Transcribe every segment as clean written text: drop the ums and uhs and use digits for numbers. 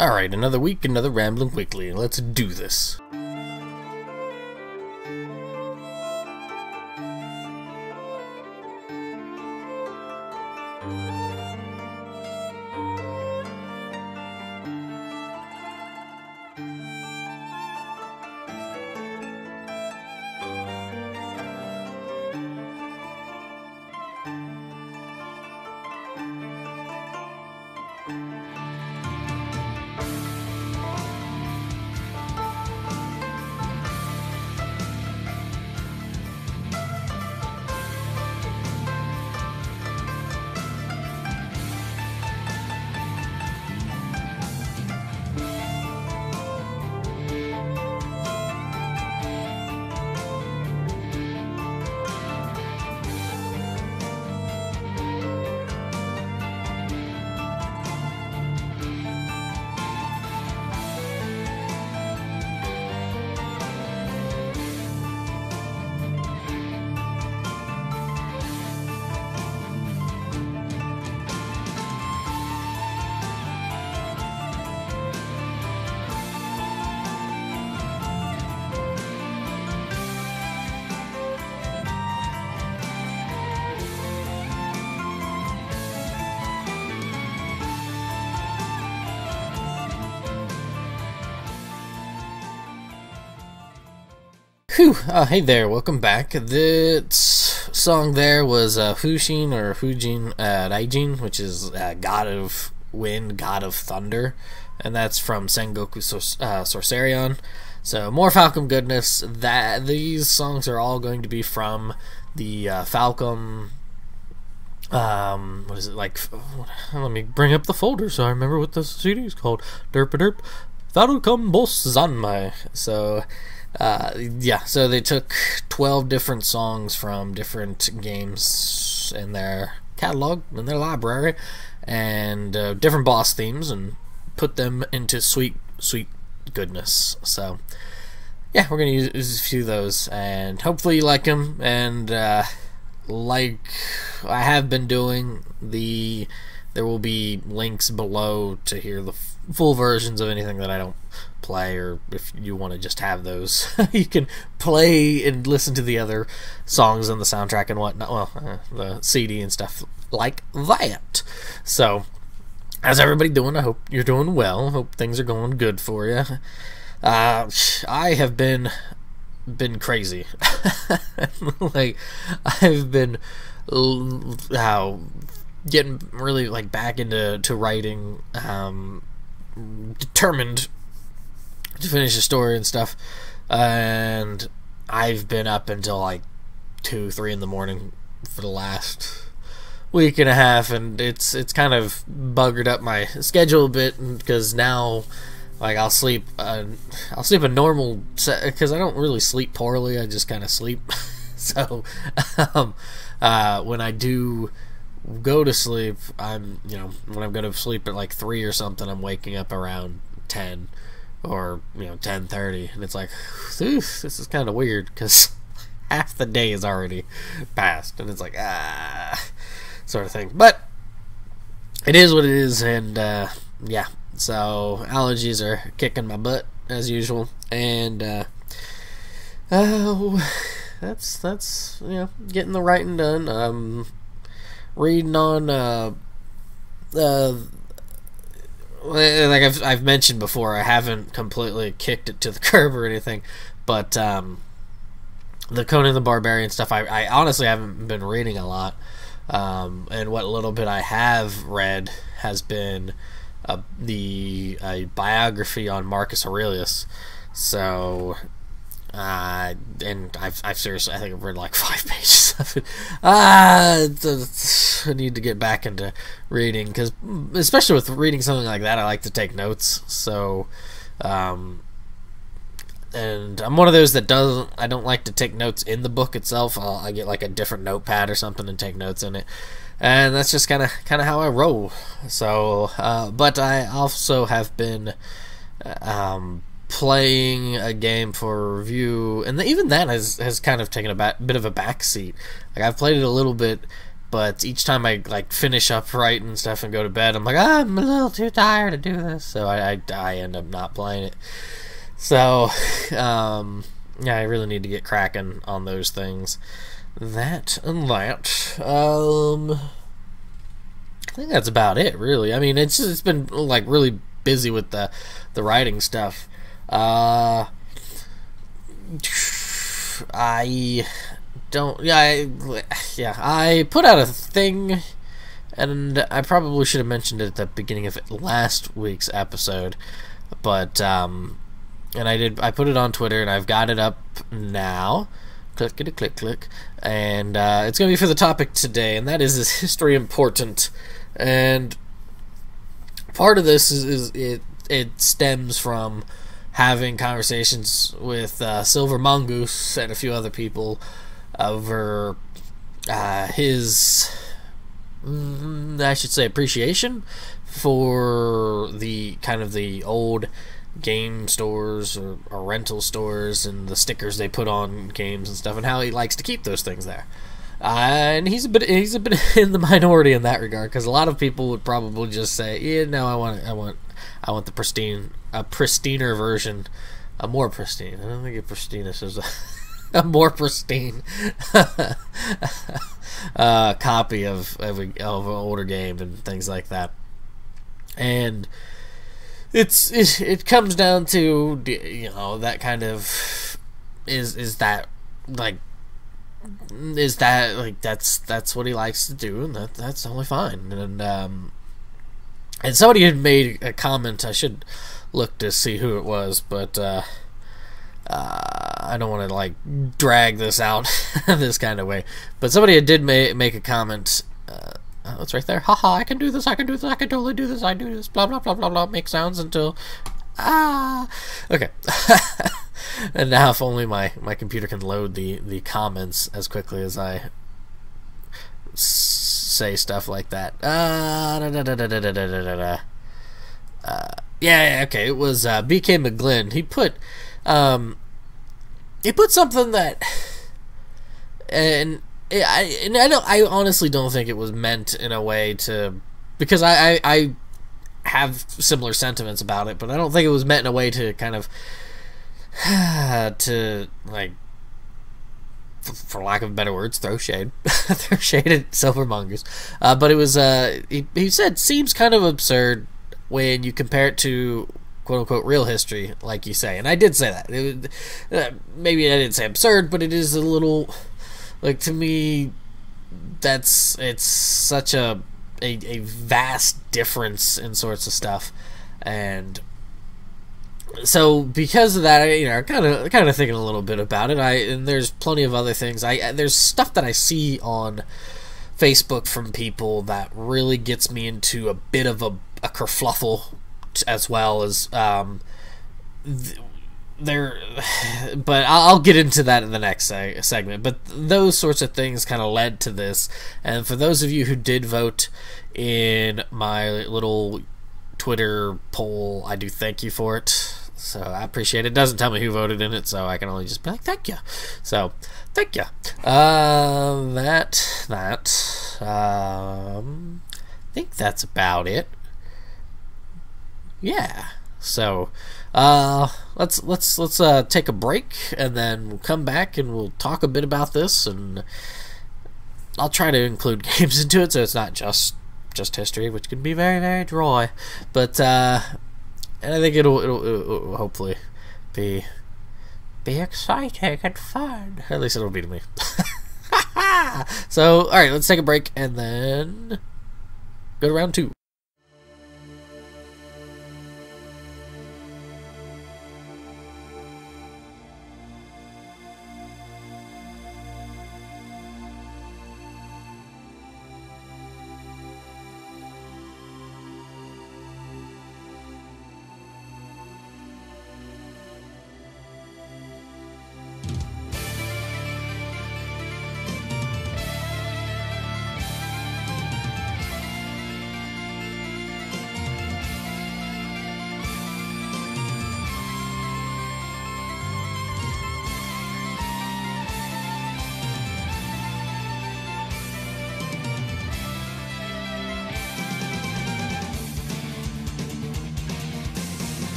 Alright, another week, another Rambling Quickly. Let's do this. Whew, hey there, welcome back. This song there was Hushin or Hujin Raijin, which is God of Wind, God of Thunder, and that's from Sengoku Sorcerion. So more Falcom goodness. These songs are all going to be from the Falcom. What is it like? Let me bring up the folder so I remember what the CD is called. Derp Falcom Boss Zanmai. So. Yeah, so they took 12 different songs from different games in their catalog, in their library, and different boss themes, and put them into sweet goodness. So, yeah, we're going to use a few of those, and hopefully you like them, and like I have been doing, there will be links below to hear the full versions of anything that I don't play, or if you want to just have those, you can play and listen to the other songs on the soundtrack and whatnot, well, the CD and stuff like that. So, how's everybody doing? I hope you're doing well. Hope things are going good for you. I have been crazy. Like, I've been getting really like back into writing, determined to finish the story and stuff, and I've been up until like 2-3 in the morning for the last week and a half, and it's kind of buggered up my schedule a bit, because now like I'll sleep a normal set, because I don't really sleep poorly, I just kind of sleep. So when I do go to sleep, when I'm going to sleep at like 3 or something, I'm waking up around 10 or 10:30, and it's like, this is kind of weird, because half the day is already passed, and it's like sort of thing. But it is what it is, and yeah, so allergies are kicking my butt as usual, and that's getting the writing done. Reading on like I've mentioned before, I haven't completely kicked it to the curb or anything, but the Conan the Barbarian stuff, I honestly haven't been reading a lot, and what little bit I have read has been a biography on Marcus Aurelius. So and I've seriously, I think I've read like 5 pages of it. I need to get back into reading, because especially with reading something like that, I like to take notes. So, and I'm one of those that I don't like to take notes in the book itself. I get like a different notepad or something and take notes in it, and that's just kind of how I roll. So, but I also have been playing a game for review, and even that has kind of taken a bit of a backseat. Like, I've played it a little bit But each time I like finish up writing and stuff and go to bed, I'm like, I'm a little too tired to do this, so I end up not playing it. So yeah, I really need to get cracking on those things. That and that. I think that's about it, really. I mean, it's been like really busy with the writing stuff. I don't. Yeah. I put out a thing, and I probably should have mentioned it at the beginning of last week's episode, but and I did. I put it on Twitter, and I've got it up now. Click, and it's gonna be for the topic today, and that is history important? And part of this is it stems from having conversations with Silver Mongoose and a few other people over his, I should say, appreciation for the kind of the old game stores or rental stores and the stickers they put on games and stuff, and how he likes to keep those things there. And he's a bit in the minority in that regard, because a lot of people would probably just say, yeah, no, I want the pristiner version, a more pristine. I don't think a pristinus is a more pristine copy of an older game and things like that. And it comes down to, you know, that kind of is that that's what he likes to do, and that's totally fine. And somebody had made a comment. I should look to see who it was, but I don't want to like drag this out this kind of way. But somebody did make a comment. Oh, it's right there. Haha, I can do this, I can totally do this, I do this, blah, blah, blah, blah, blah, make sounds until, okay. And now if only my computer can load the comments as quickly as I say stuff like that. Yeah, okay, it was BK McGlynn. He put something that, and I honestly don't think it was meant in a way to, because I have similar sentiments about it, but I don't think it was meant in a way to kind of to, like, for lack of better words, throw shade at Silver Mongoose. But it was he said seems kind of absurd when you compare it to quote unquote real history, like you say, and I did say that. It was, maybe I didn't say absurd, but it is a little. Like, to me, it's such a vast difference in sorts of stuff, and so because of that, I'm kind of thinking a little bit about it. And there's plenty of other things. There's stuff that I see on Facebook from people that really gets me into a bit of a kerfluffle, as well as but I'll get into that in the next segment. But those sorts of things kind of led to this. And for those of you who did vote in my little Twitter poll, I do thank you for it. So I appreciate it. It doesn't tell me who voted in it, so I can only just be like, thank you. So, thank you. I think that's about it. Yeah. So, let's take a break, and then we'll come back and we'll talk a bit about this, and I'll try to include games into it, so it's not just history, which can be very, very dry. But and I think it'll hopefully be exciting and fun. At least it'll be to me. So, all right, let's take a break and then go to round 2.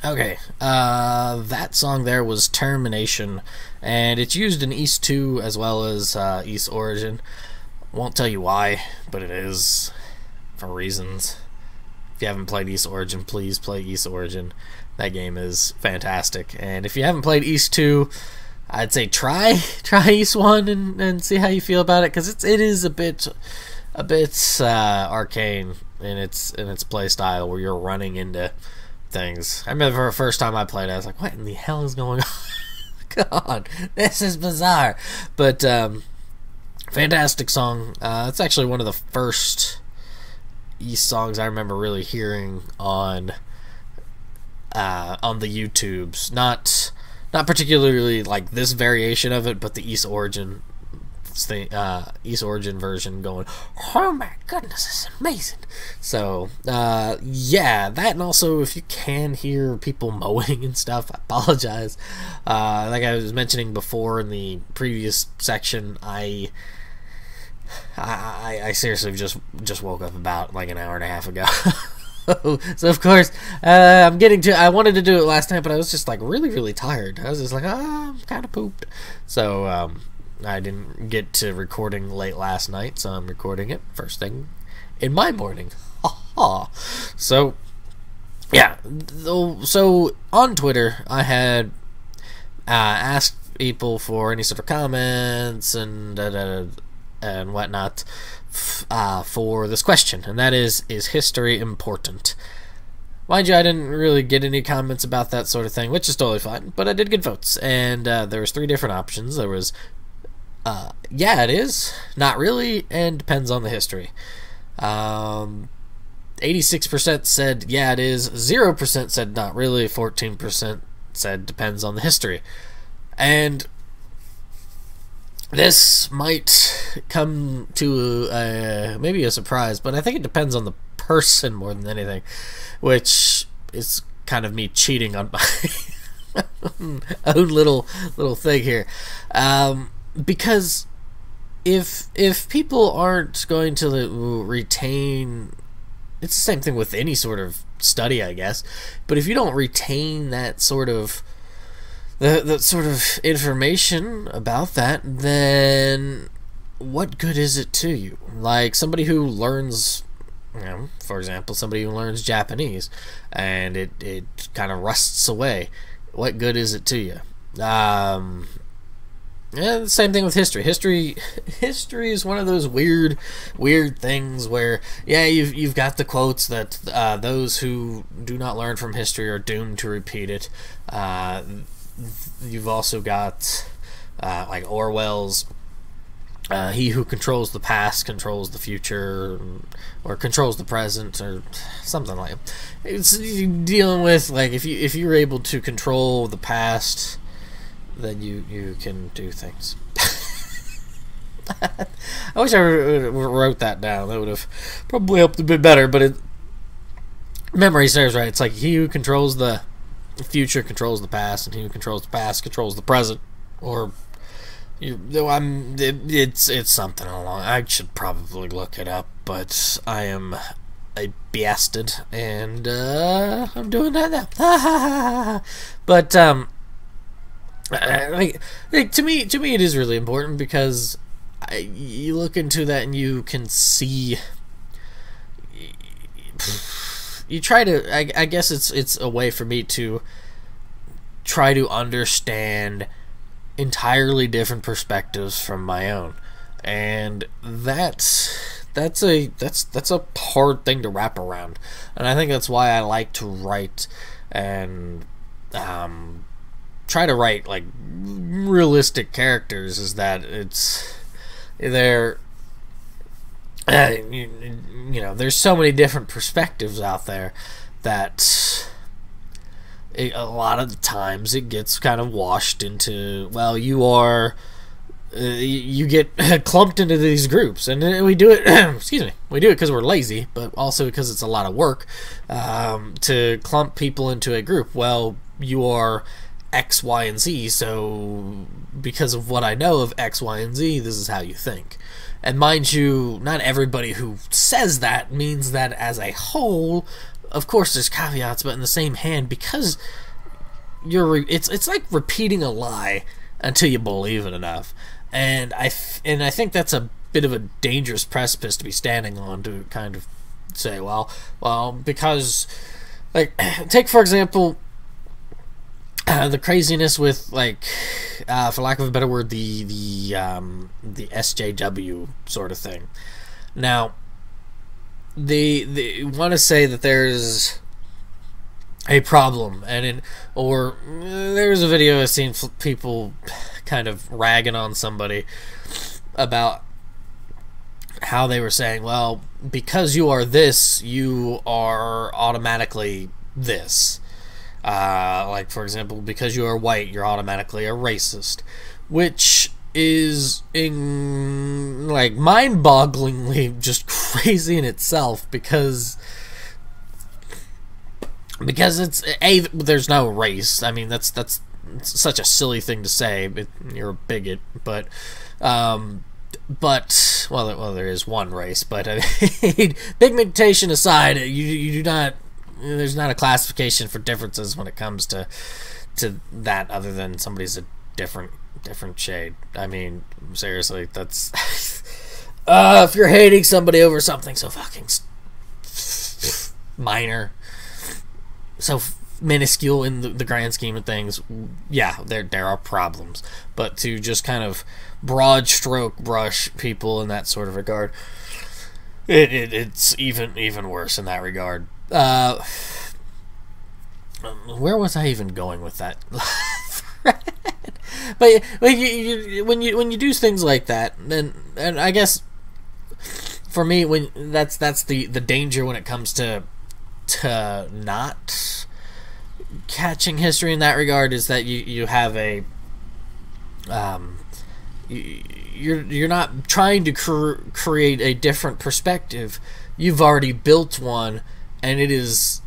Okay, that song there was Termination, and it's used in East 2 as well as East Origin. Won't tell you why, but it is, for reasons. If you haven't played East Origin, please play East Origin. That game is fantastic. And if you haven't played East 2, I'd say try East 1 and see how you feel about it, because it is a bit arcane in its play style, where you're running into things. I remember the first time I played it, I was like, what in the hell is going on? God, this is bizarre. But fantastic song. It's actually one of the first East songs I remember really hearing on the YouTubes. Not particularly like this variation of it, but the East Origin version, going, oh my goodness, this is amazing. So yeah, that, and also if you can hear people mowing and stuff, I apologize. Like I was mentioning before in the previous section, I seriously just woke up about like an hour and a half ago. So of course, I wanted to do it last night, but I was just like really tired. I was just like, I'm kind of pooped. So I didn't get to recording late last night, so I'm recording it first thing in my morning. So yeah, so on Twitter I had asked people for any sort of comments and whatnot for this question, and that is history important? Mind you, I didn't really get any comments about that sort of thing, which is totally fine, but I did get votes, and there was 3 different options. There was yeah, it is, not really, and depends on the history. 86% said yeah, it is, 0% said not really, 14% said depends on the history. And this might come to maybe a surprise, but I think it depends on the person more than anything, which is kind of me cheating on my own little thing here. Because if people aren't going to retain, it's the same thing with any sort of study, I guess, but if you don't retain that sort of the sort of information about that, then what good is it to you? Like somebody who learns, for example, somebody who learns Japanese and it kind of rusts away, what good is it to you? Yeah, the same thing with history. History is one of those weird things where, yeah, you've got the quotes that those who do not learn from history are doomed to repeat it. You've also got like Orwell's he who controls the past controls the future, or controls the present, or something like that. It's dealing with, like, if you're able to control the past, then you can do things. I wish I wrote that down. That would have probably helped a bit better, but memory serves right. It's like he who controls the future controls the past, and he who controls the past controls the present. Or it's something along. I should probably look it up, but I am a bastard, and I'm doing that now. But like to me it is really important, because you look into that and you can see, you try to, I guess it's a way for me to try to understand entirely different perspectives from my own, and that's a hard thing to wrap around, and I think that's why I like to write and try to write like realistic characters, is that they're you know, there's so many different perspectives out there that a lot of the times it gets kind of washed into, well, you get clumped into these groups, and we do it excuse me, we do it because we're lazy, but also because it's a lot of work to clump people into a group. Well, you are X, Y, and Z, so because of what I know of X, Y, and Z, this is how you think. And mind you, not everybody who says that means that as a whole, of course there's caveats, but in the same hand, because it's like repeating a lie until you believe it enough, and I think that's a bit of a dangerous precipice to be standing on, to kind of say, well, because, like, take for example the craziness with, like, for lack of a better word, the SJW sort of thing. Now, they want to say that there's a problem, or there's a video I've seen people kind of ragging on somebody about how they were saying, well, because you are this, you are automatically this. Like, for example, because you are white, you're automatically a racist, which is like mind-bogglingly just crazy in itself, because it's there's no race. I mean, that's such a silly thing to say. You're a bigot, but well, there is one race, but I mean, pigmentation aside, you do not. There's not a classification for differences when it comes to that, other than somebody's a different shade. I mean, seriously, that's if you're hating somebody over something so fucking minor, so minuscule in the grand scheme of things, yeah, there are problems. But to just kind of broad stroke brush people in that sort of regard, it's even worse in that regard. Where was I even going with that? But when you do things like that, and I guess for me, when that's the danger when it comes to not catching history in that regard, is that you have a you're not trying to create a different perspective. You've already built one, and it is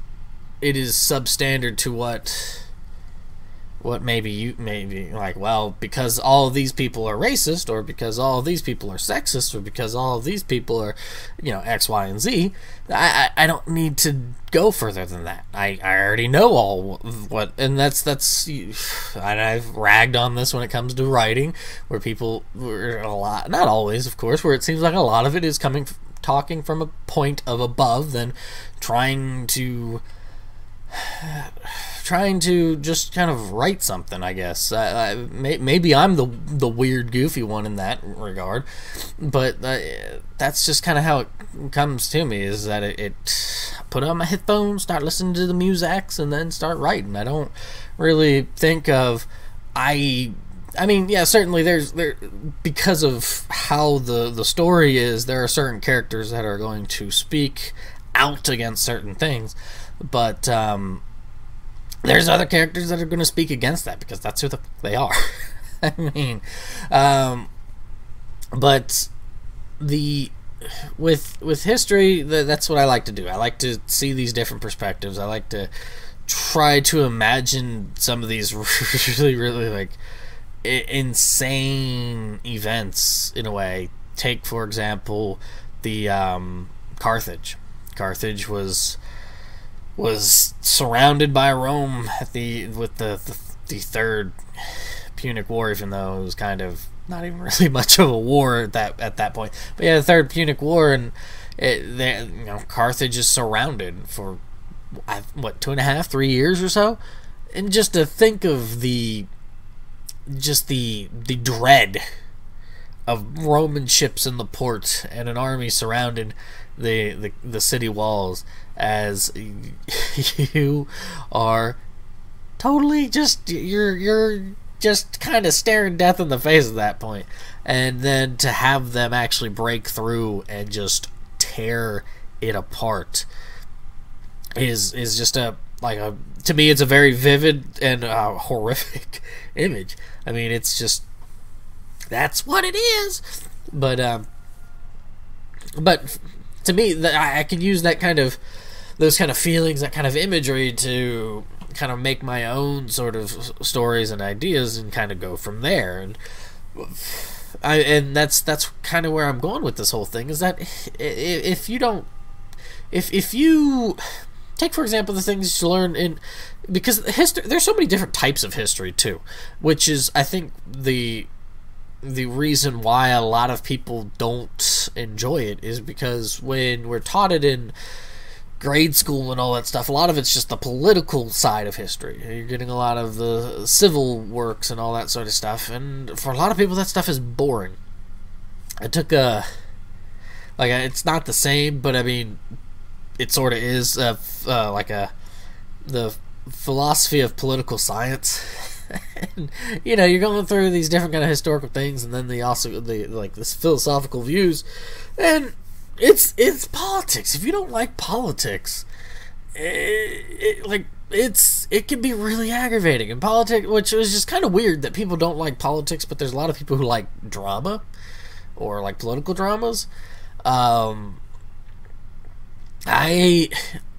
substandard to what maybe like, well, because all of these people are racist, or because all of these people are sexist, or because all of these people are, X, Y, and Z. I don't need to go further than that. I already know all what, and that's and I've ragged on this when it comes to writing, where people were a lot, not always, of course, where it seems like a lot of it is talking from a point of above, than trying to just kind of write something, I guess. Maybe I'm the weird, goofy one in that regard, but that's just kind of how it comes to me, is that it put on my headphones, start listening to the musics, and then start writing. I don't really think of... I mean, yeah, certainly there because of how the story is, there are certain characters that are going to speak out against certain things, but there's other characters that are going to speak against that, because that's who they are. I mean, but with history, that's what I like to do. I like to see these different perspectives. I like to try to imagine some of these really, really, like, insane events in a way. Take, for example, the Carthage. Carthage was surrounded by Rome with the Third Punic War, even though it was kind of not even really much of a war at that point. But yeah, the Third Punic War, and Carthage is surrounded for 2.5, 3 years or so, and just to think of the dread of Roman ships in the port and an army surrounding the city walls, as you are totally you're just kind of staring death in the face at that point, and then to have them actually break through and just tear it apart is just to me, it's a very vivid and horrific image. I mean, it's just, that's what it is. But to me, I can use those kind of feelings, that kind of imagery, to kind of make my own sort of stories and ideas, and kind of go from there. And that's kind of where I'm going with this whole thing, is that if you take, for example, the things you learn in, because history, there's so many different types of history too, which is, I think, the reason why a lot of people don't enjoy it is because when we're taught it in grade school and all that stuff, a lot of it's just the political side of history. You're getting a lot of the civil works and all that sort of stuff, and for a lot of people that stuff is boring. I took it's not the same, but I mean, it sort of is the philosophy of political science. And, you know, you're going through these different kind of historical things, and then this philosophical views, and it's politics. If you don't like politics, it can be really aggravating. And politics, which is just kind of weird that people don't like politics, but there's a lot of people who like drama or like political dramas. I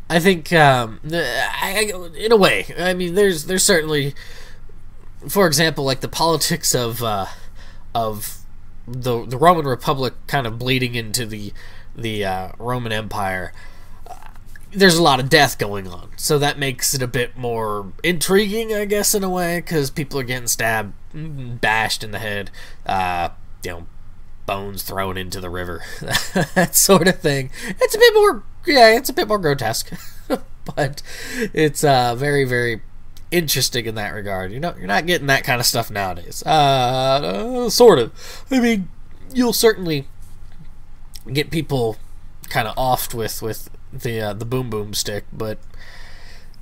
think in a way, I mean, there's certainly, for example, like the politics of the Roman Republic kind of bleeding into the Roman Empire. There's a lot of death going on, so that makes it a bit more intriguing, I guess, in a way, because people are getting stabbed, bashed in the head, bones thrown into the river, that sort of thing. It's a bit more grotesque, but it's very, very interesting in that regard. You're not getting that kind of stuff nowadays. Sort of. I mean, you'll certainly get people kind of offed with the boom boom stick, but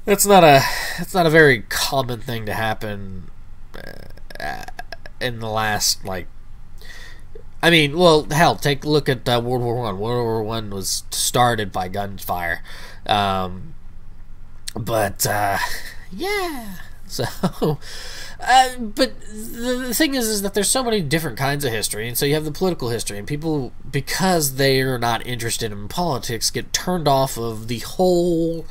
that's not a very common thing to happen in the last, like, I mean, well, hell, take a look at World War I. World War I was started by gunfire. Yeah. So, but the thing is that there's so many different kinds of history, and so you have the political history, and people, because they are not interested in politics, get turned off of the whole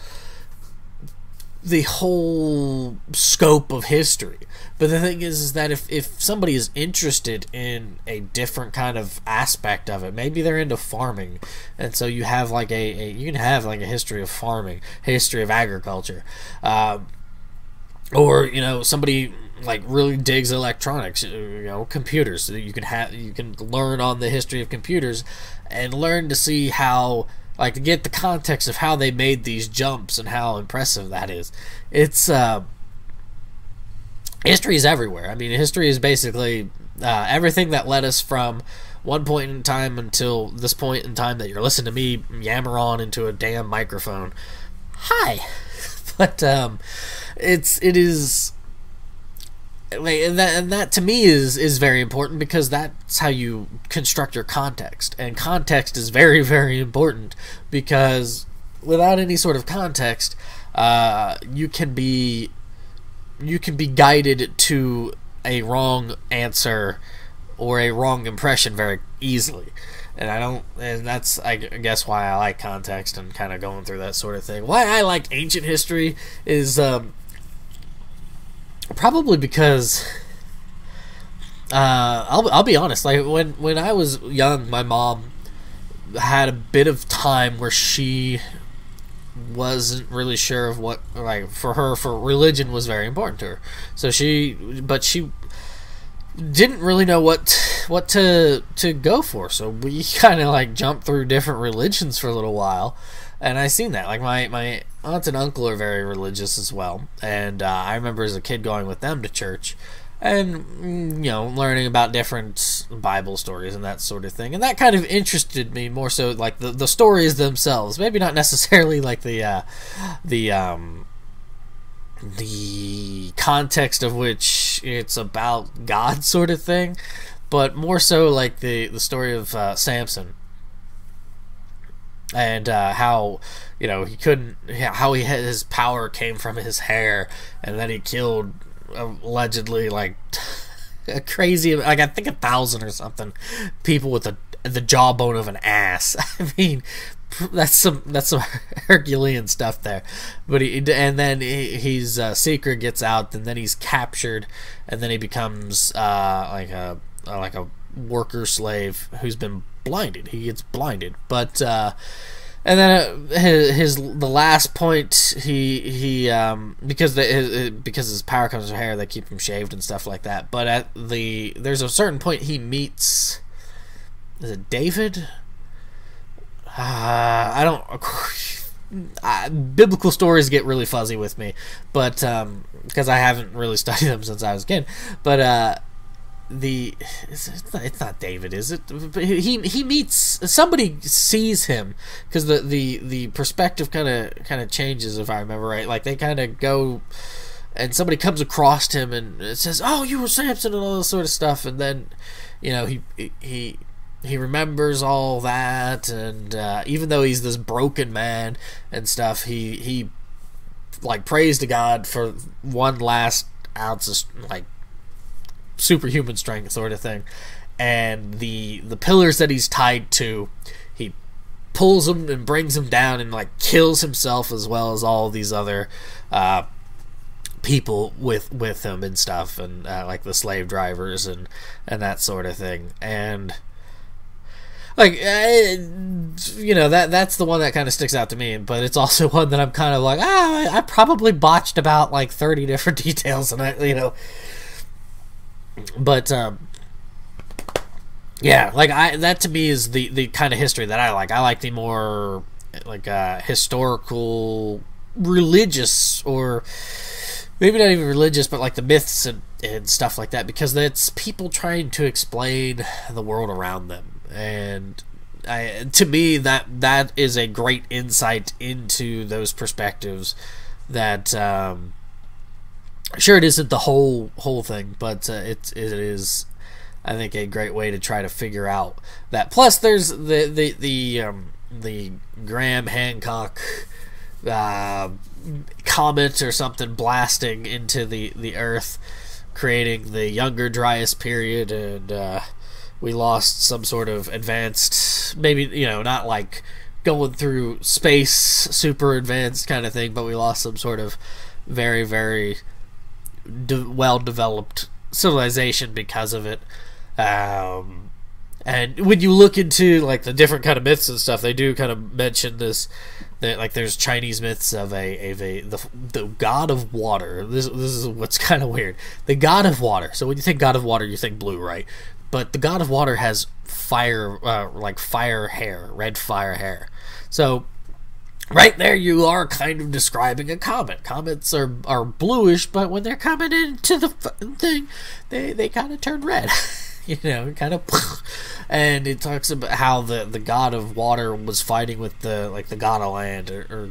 scope of history. But the thing is that if somebody is interested in a different kind of aspect of it, maybe they're into farming, and so you have like you can have like a history of farming, history of agriculture, or, you know, somebody like really digs electronics, you know, computers. You can learn on the history of computers and learn to see how, like, to get the context of how they made these jumps and how impressive that is. It's history is everywhere. I mean, history is basically everything that led us from one point in time until this point in time that you're listening to me yammer on into a damn microphone. Hi. But it is, and that to me is very important, because that's how you construct your context, and context is very, very important, because without any sort of context, you can be guided to a wrong answer or a wrong impression very easily. And that's, I guess, why I like context and kind of going through that sort of thing. Why I like ancient history is probably because I'll be honest. Like, when I was young, my mom had a bit of time where she wasn't really sure of what, like, for religion was very important to her. So she didn't really know what to go for, so we kind of like jumped through different religions for a little while. And I seen that, like, my aunt and uncle are very religious as well, and I remember as a kid going with them to church and, you know, learning about different Bible stories and that sort of thing, and that kind of interested me more so, like the stories themselves, maybe not necessarily like the context of which it's about God sort of thing, but more so like the story of Samson, and how, you know, how his power came from his hair, and then he killed allegedly like a crazy, like, I think 1,000 or something people with the jawbone of an ass. I mean, that's some Herculean stuff there. But then his secret gets out, and then he's captured, and then he becomes like a worker slave who's been blinded. He gets blinded, but And then the last point, because his power comes from hair, they keep him shaved and stuff like that. But there's a certain point he meets, is it David? I don't. Biblical stories get really fuzzy with me, but because I haven't really studied them since I was a kid. But it's not David, is it? He meets somebody, sees him, because the perspective kind of changes, if I remember right. Like they kind of go, and somebody comes across him and it says, "Oh, you were Samson," and all this sort of stuff, and then he remembers all that, and even though he's this broken man and stuff, he like prays to God for one last ounce of like superhuman strength sort of thing. And the pillars that he's tied to, he pulls them and brings them down and like kills himself as well as all these other people with him and stuff, and like the slave drivers and that sort of thing. And like, that's the one that kind of sticks out to me, but it's also one that I'm kind of like, I probably botched about like 30 different details, and but yeah, like that to me is the kind of history that I like. I like the more like historical, religious, or maybe not even religious, but like the myths and stuff like that, because it's people trying to explain the world around them. And to me, that is a great insight into those perspectives. That sure, it isn't the whole thing, but it is, I think, a great way to try to figure out that. Plus, there's the Graham Hancock comet or something blasting into the Earth, creating the Younger Dryas period, and we lost some sort of advanced, maybe, not like going through space, super advanced kind of thing, but we lost some sort of very, very well-developed civilization because of it. And when you look into like the different kind of myths and stuff, they do kind of mention this, that like there's Chinese myths of the god of water. This is what's kind of weird. The god of water. So when you think god of water, you think blue, right? But the god of water has fire, like fire hair, red fire hair. So right there, you are kind of describing a comet. Comets are bluish, but when they're coming into the thing, they kind of turn red. Kind of. And it talks about how the god of water was fighting with the god of land, or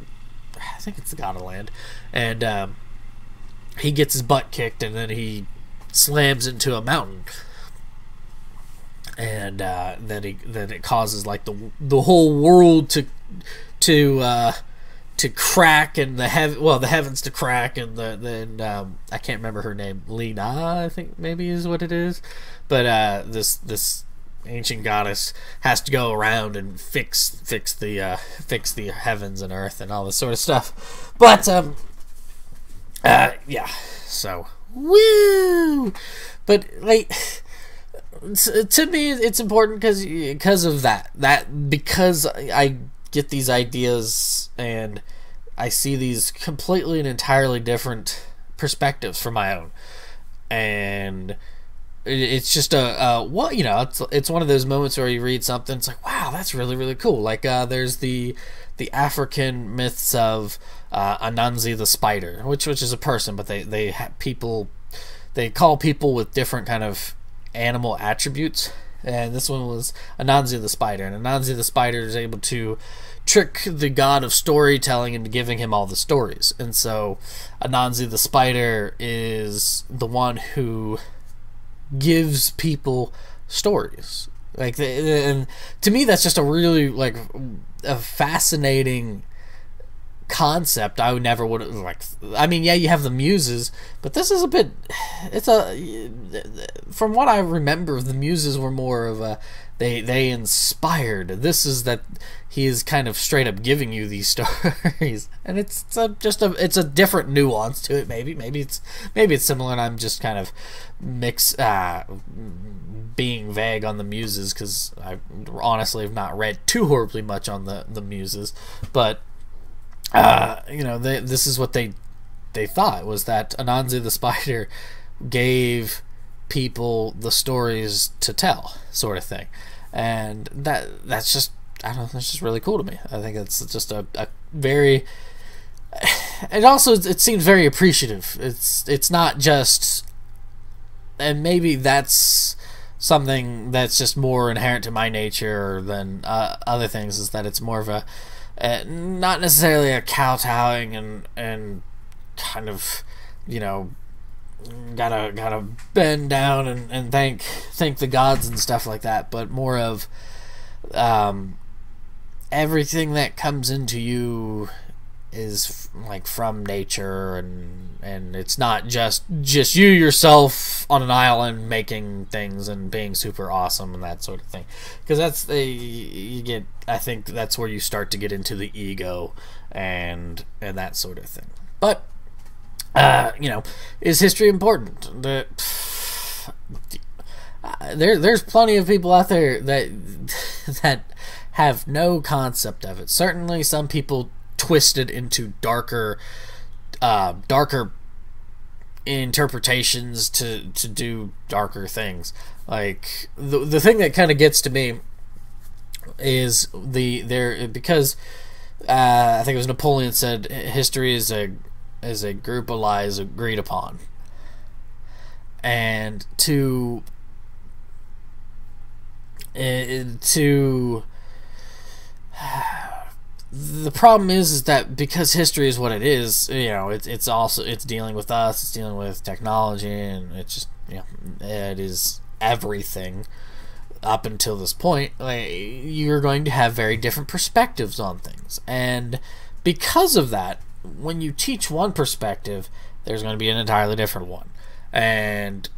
I think it's the god of land, and he gets his butt kicked, and then he slams into a mountain. And then it causes like the whole world to crack, and the heavens to crack, and then I can't remember her name, Lena, I think maybe is what it is, but this ancient goddess has to go around and fix the heavens and earth and all this sort of stuff. But yeah, so woo. But like, to me, it's important because of that because I get these ideas and I see these completely and entirely different perspectives from my own, and it's just it's one of those moments where you read something, it's like, wow, that's really, really cool. Like there's the African myths of Anansi the spider, which is a person, but they call people with different kind of animal attributes, and this one was Anansi the spider, and Anansi the spider is able to trick the god of storytelling into giving him all the stories. And so Anansi the spider is the one who gives people stories. And to me, that's just a really a fascinating concept. I would never would yeah, you have the muses, but this is from what I remember, the muses were more of a they inspired. This is that he is kind of straight up giving you these stories, and it's a different nuance to it. Maybe it's similar, and I'm just kind of being vague on the Muses, because I honestly have not read too horribly much on the Muses, but this is what they thought, was that Anansi the Spider gave people the stories to tell, sort of thing. And that's just, I don't know, that's just really cool to me. I think it's just a very, and also it seems very appreciative. It's not just, and maybe that's something that's just more inherent to my nature than other things, is that it's more of a not necessarily a kowtowing and kind of, gotta bend down and thank the gods and stuff like that, but more of everything that comes into you is like from nature, and it's not just you yourself on an island making things and being super awesome and that sort of thing, because that's I think that's where you start to get into the ego and that sort of thing. But is history important? There's plenty of people out there that have no concept of it. Certainly some people twist it into darker interpretations to do darker things. Like the thing that kind of gets to me is because I think it was Napoleon said history is a group of lies agreed upon, and the problem is that because history is what it is, it's dealing with us, it's dealing with technology, and it's just, it is everything up until this point. Like, you're going to have very different perspectives on things, and because of that, when you teach one perspective, there's going to be an entirely different one, and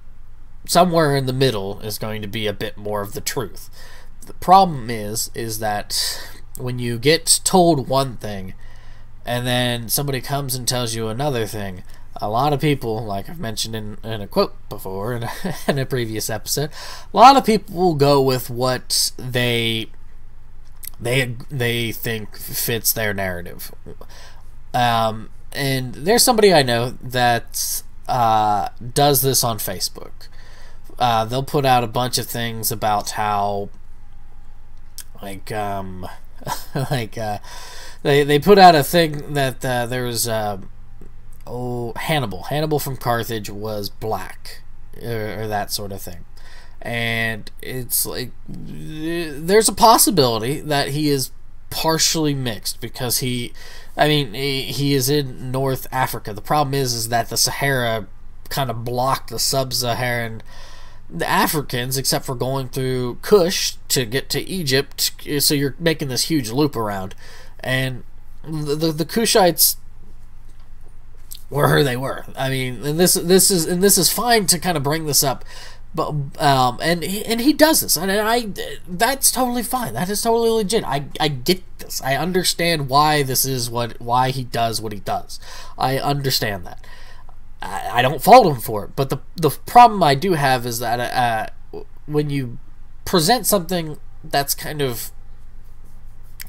somewhere in the middle is going to be a bit more of the truth. The problem is that when you get told one thing and then somebody comes and tells you another thing, a lot of people, like I've mentioned in a quote before in a previous episode, a lot of people will go with what they think fits their narrative. And there's somebody I know that does this on Facebook. They'll put out a bunch of things about how, they put out a thing that there was Hannibal from Carthage was black, or that sort of thing, and it's like there's a possibility that he is partially mixed, because he is in North Africa. The problem is that the Sahara kind of blocked the sub-Saharan Africans, except for going through Kush to get to Egypt, so you're making this huge loop around, and the Kushites were who they were. I mean, and this is fine to kind of bring this up, but and he does this, and that's totally fine. That is totally legit. I get this. I understand why why he does what he does. I understand that. I don't fault him for it, but the problem I do have is that when you present something that's kind of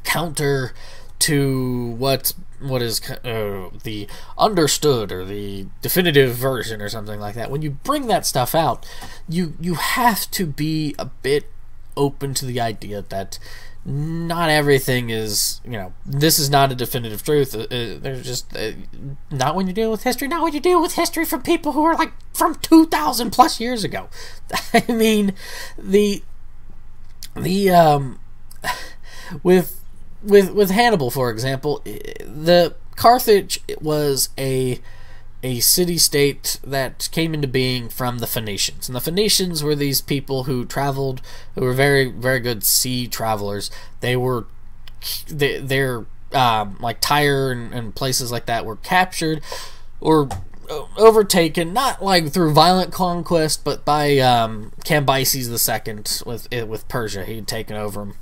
counter to what is the understood or the definitive version or something like that, when you bring that stuff out, you have to be a bit open to the idea that not everything is, this is not a definitive truth. There's just not when you deal with history. Not when you deal with history from people who are like from 2,000 plus years ago. I mean, with Hannibal, for example, the Carthage was a city-state that came into being from the Phoenicians. And the Phoenicians were these people who traveled, who were very, very good sea travelers. They're like Tyre and places like that were captured or overtaken, not like through violent conquest, but by Cambyses II with Persia. He had taken over them.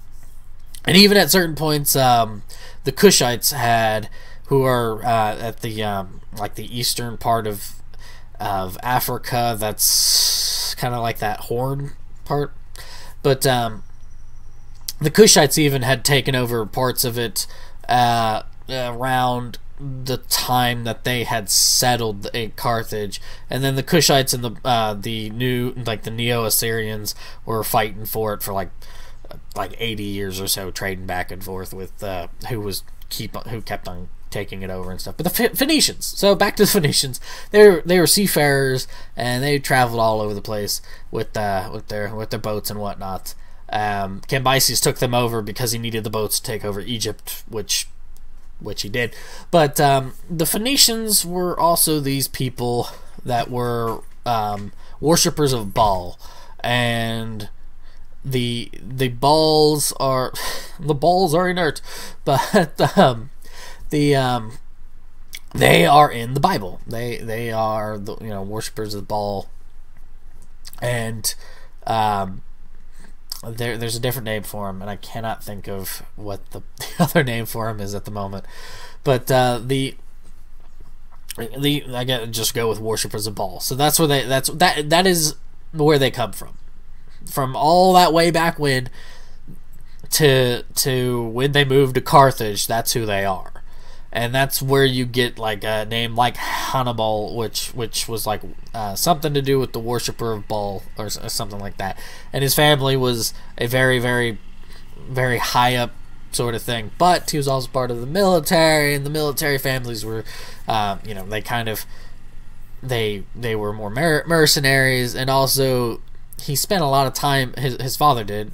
And even at certain points, the Kushites who are at the like the eastern part of Africa, that's kind of like that Horn part. But the Kushites even had taken over parts of it around the time that they had settled in Carthage, and then the Kushites and the new, like the Neo-Assyrians, were fighting for it for like 80 years or so, trading back and forth with who kept on taking it over and stuff. But the Phoenicians, so back to the Phoenicians, they were seafarers, and they traveled all over the place with their boats and whatnot. Cambyses took them over because he needed the boats to take over Egypt, which he did. But the Phoenicians were also these people that were worshippers of Baal, and the balls are inert, but they are in the Bible. They are worshippers of Baal, and there's a different name for them, and I cannot think of what the other name for them is at the moment. But I gotta just go with worshippers of Baal. So that's where that is where they come from all that way back when to when they moved to Carthage. That's who they are. And that's where you get like a name like Hannibal, which was like something to do with the worshipper of Baal or something like that. And his family was a very, very, very high up sort of thing. But he was also part of the military, and the military families were, they kind of they were more mercenaries, and also he spent a lot of time. His father did.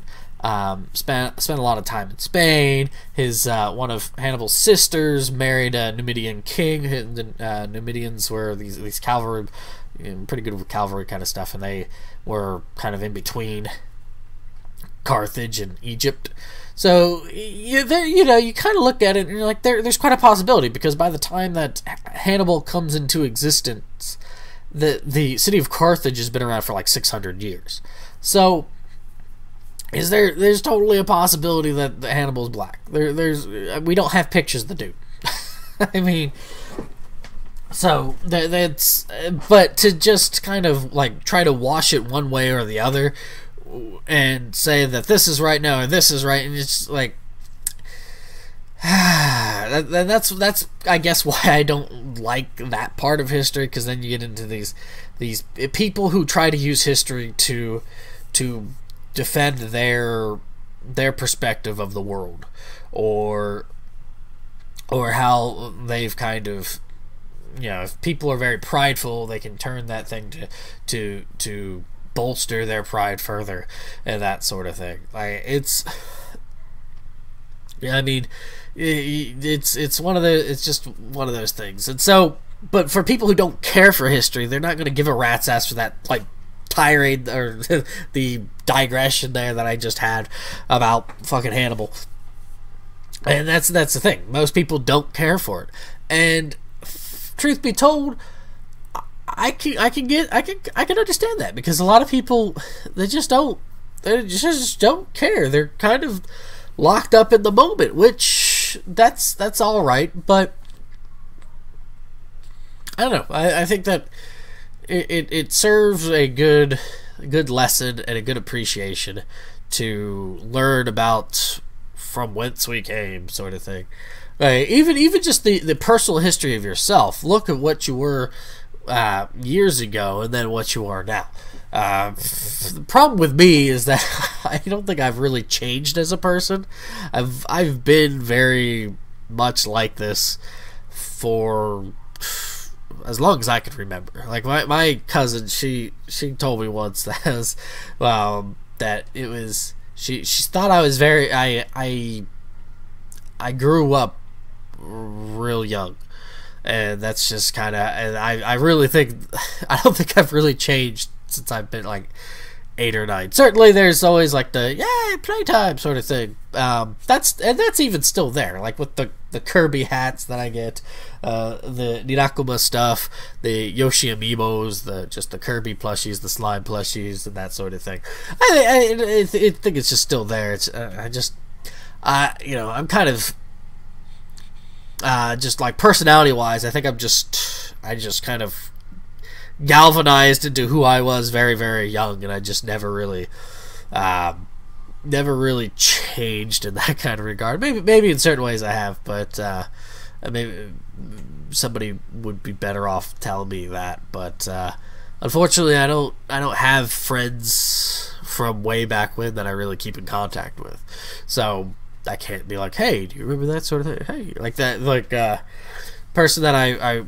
Spent a lot of time in Spain. His one of Hannibal's sisters married a Numidian king. The Numidians were these cavalry, pretty good with cavalry kind of stuff, and they were kind of in between Carthage and Egypt. So you kind of look at it and you're like, there's quite a possibility, because by the time that Hannibal comes into existence, the city of Carthage has been around for like 600 years. So there's totally a possibility that Hannibal's black. We don't have pictures of the dude. I mean, so that's, but to just kind of like try to wash it one way or the other and say that this is right now or this is right, and it's like that's I guess why I don't like that part of history, because then you get into these people who try to use history to defend their perspective of the world, or how they've kind of, if people are very prideful, they can turn that thing to bolster their pride further, and that sort of thing. Like, it's just one of those things. And so, but for people who don't care for history, they're not going to give a rat's ass for that, like, tirade or the digression there that I just had about fucking Hannibal. And that's the thing. Most people don't care for it. And truth be told, I can understand that, because a lot of people, they just don't care. They're kind of locked up in the moment, which that's all right, but I don't know. I think that it serves a good lesson and a good appreciation to learn about from whence we came, sort of thing. Even just the personal history of yourself. Look at what you were years ago, and then what you are now. The problem with me is that I don't think I've really changed as a person. I've been very much like this for as long as I can remember. Like my cousin, she told me once that that it was she thought I was very I grew up real young, and that's just kind of, and I really think I don't think I've really changed since I've been like 8 or 9. Certainly there's always like the yay playtime sort of thing. That's even still there, like with the Kirby hats that I get, the Nirakuma stuff, the Yoshi amiibos, just the Kirby plushies, the slime plushies, and that sort of thing. I think it's just still there. It's I'm kind of just like personality wise, I think I just kind of galvanized into who I was very, very young, and I just never really never really changed in that kind of regard. Maybe in certain ways I have, but maybe somebody would be better off telling me that. But unfortunately, I don't have friends from way back when that I really keep in contact with, so I can't be like, hey, do you remember that sort of thing? Hey, like that, like person that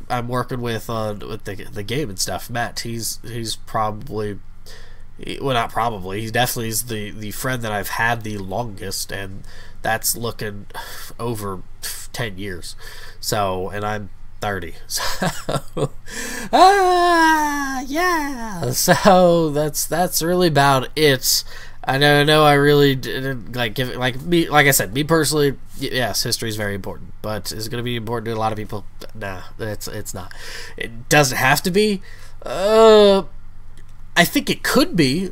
I'm working with on with the game and stuff, Matt. He's probably, well, not probably, he definitely is the friend that I've had the longest, and that's looking over 10 years. So, and I'm 30. So, yeah. So that's really about it. I know I really didn't like give it, like me, like I said, me personally, yes, history is very important, but is it going to be important to a lot of people? Nah, it's not. It doesn't have to be. I think it could be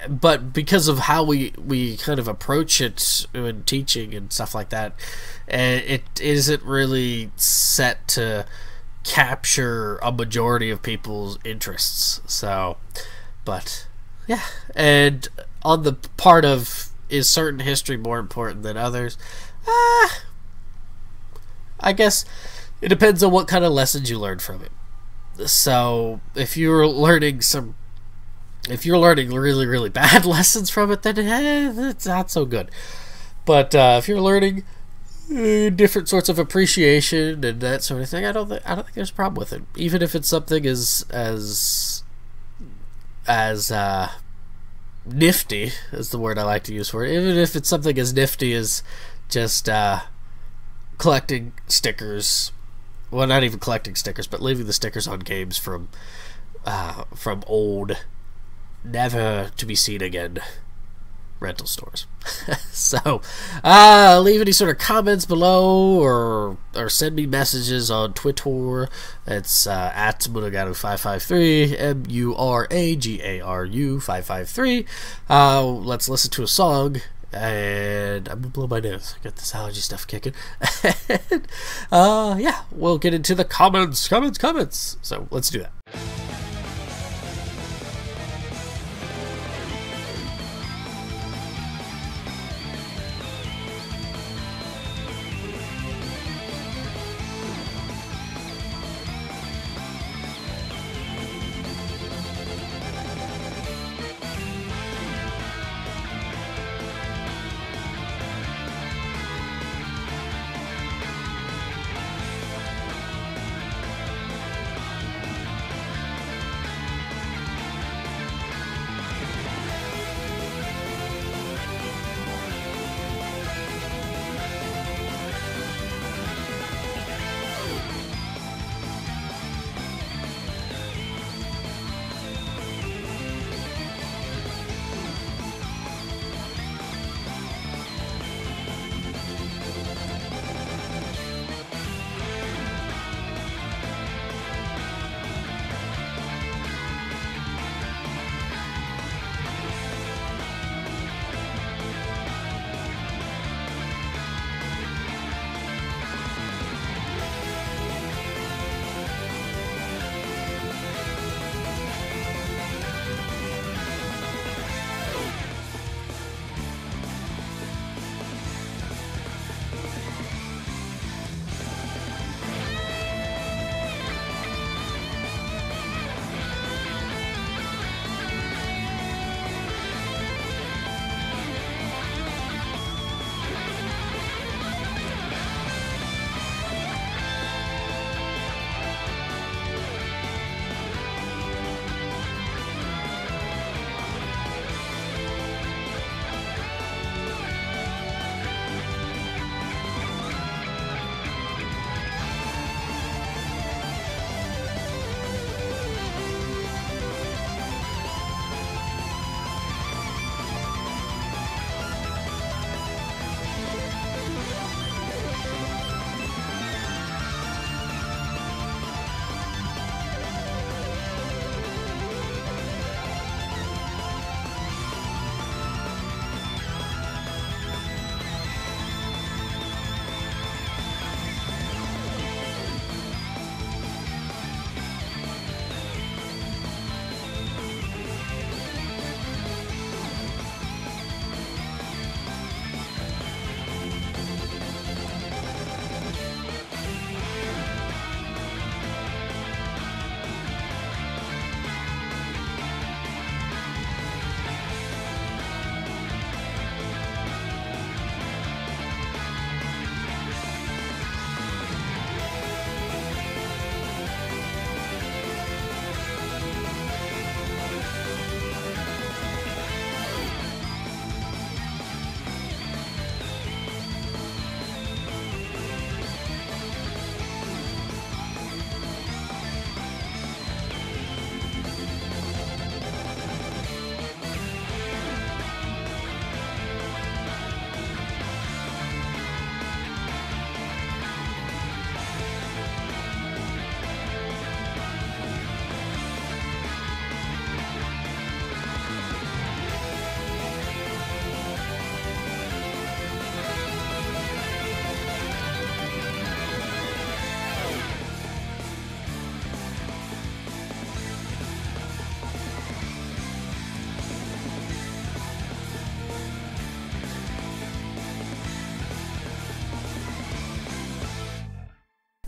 but because of how we kind of approach it in teaching and stuff like that, it isn't really set to capture a majority of people's interests. So, but yeah, and on the part of, is certain history more important than others? I guess it depends on what kind of lessons you learn from it. So if you're learning really, really bad lessons from it, then it's not so good. But if you're learning different sorts of appreciation and that sort of thing, I don't think there's a problem with it. Even if it's something as nifty, is the word I like to use for it. Even if it's something as nifty as just collecting stickers. Well, not even collecting stickers, but leaving the stickers on games from old, never to be seen again rental stores. So, leave any sort of comments below, or send me messages on Twitter. It's at Muragaru553, Muragaru553. Let's listen to a song. And I'm gonna blow my nose. I got this allergy stuff kicking. And, yeah, we'll get into the comments. So let's do that.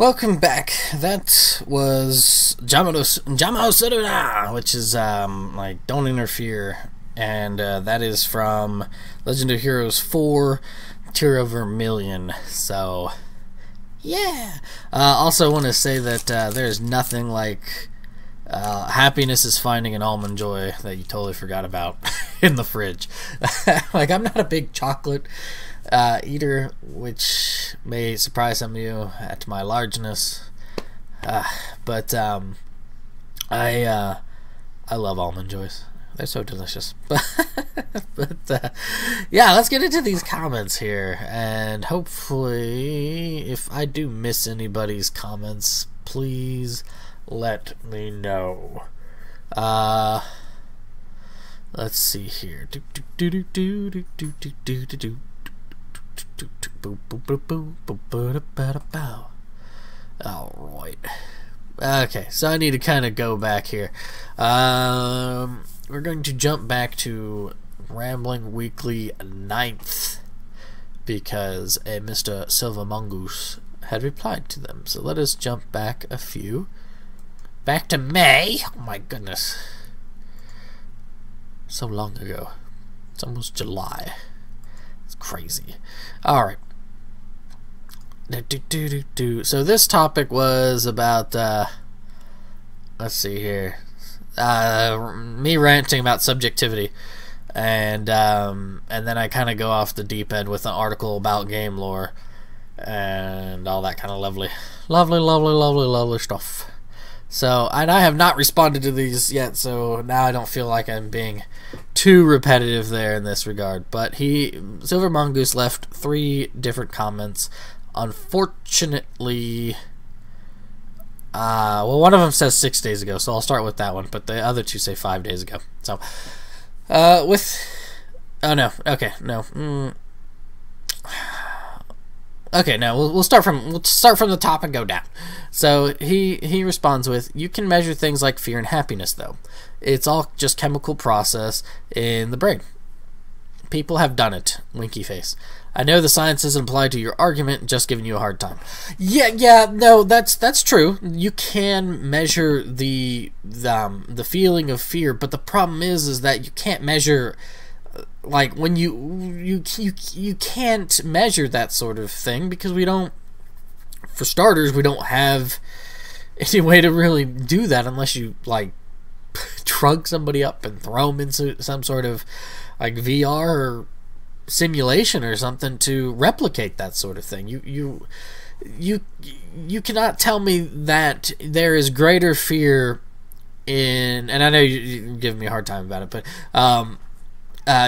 Welcome back. That was Jamao Suruna, which is like Don't Interfere, and that is from Legend of Heroes 4, Tear of Vermilion. So, yeah. Also want to say that there's nothing like happiness is finding an almond joy that you totally forgot about in the fridge. Like, I'm not a big chocolate eater, which may surprise some of you at my largeness, but I love almond joys. They're so delicious. But yeah, let's get into these comments here, and hopefully if I do miss anybody's comments, please let me know. Let's see here. Alright. Okay, so I need to kind of go back here. We're going to jump back to Rambling Weekly 9th, because a Mr. Silver Mongoose had replied to them. So let us jump back a few. Back to May. Oh my goodness. So long ago. It's almost July. It's crazy. Alright. So this topic was about, let's see here. Me ranting about subjectivity. And then I kind of go off the deep end with an article about game lore. And all that kind of lovely stuff. So, and I have not responded to these yet, so now I don't feel like I'm being too repetitive there in this regard. But Silver Mongoose left 3 different comments. Unfortunately, well, one of them says 6 days ago, so I'll start with that one, but the other 2 say 5 days ago. So, oh no, okay, no, okay, now we'll start from the top and go down. So he responds with, "You can measure things like fear and happiness, though. It's all just chemical process in the brain. People have done it." Winky face. "I know the science isn't applied to your argument, just giving you a hard time." Yeah, no, that's true. You can measure the feeling of fear, but the problem is that you can't measure. Like, when you can't measure that sort of thing, because for starters, we don't have any way to really do that unless you, like, drug somebody up and throw them into some sort of, like, VR or simulation or something to replicate that sort of thing. You cannot tell me that there is greater fear in, and I know you're giving me a hard time about it, but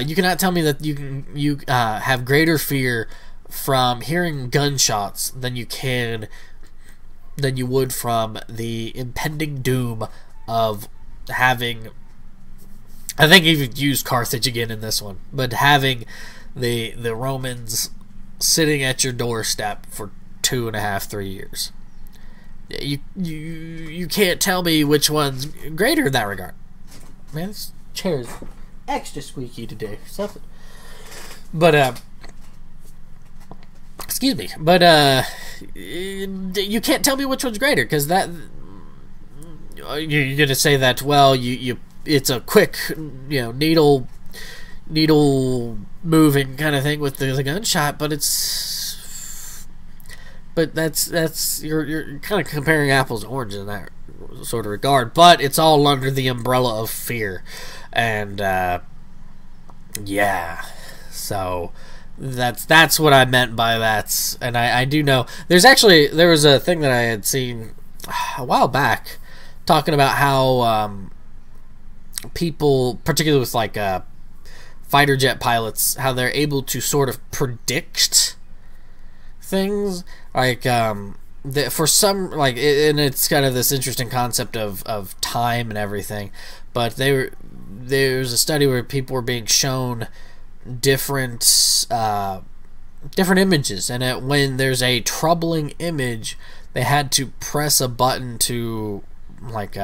you cannot tell me that you have greater fear from hearing gunshots than you would from the impending doom of having, I think you used Carthage again in this one, but having the Romans sitting at your doorstep for 2.5-3 years. You can't tell me which one's greater in that regard. Man, this chair's extra squeaky today. Something. But excuse me. But you can't tell me which one's greater, because that you're gonna say that, well, it's a quick, needle moving kind of thing with the gunshot, but that's you're kind of comparing apples and oranges in that sort of regard. But it's all under the umbrella of fear. And yeah, so that's what I meant by that. And I do know there was a thing that I had seen a while back talking about how people, particularly with like fighter jet pilots, how they're able to sort of predict things, like for some, like, and it's kind of this interesting concept of time and everything. But there's a study where people were being shown different images, and when there's a troubling image, they had to press a button to, like,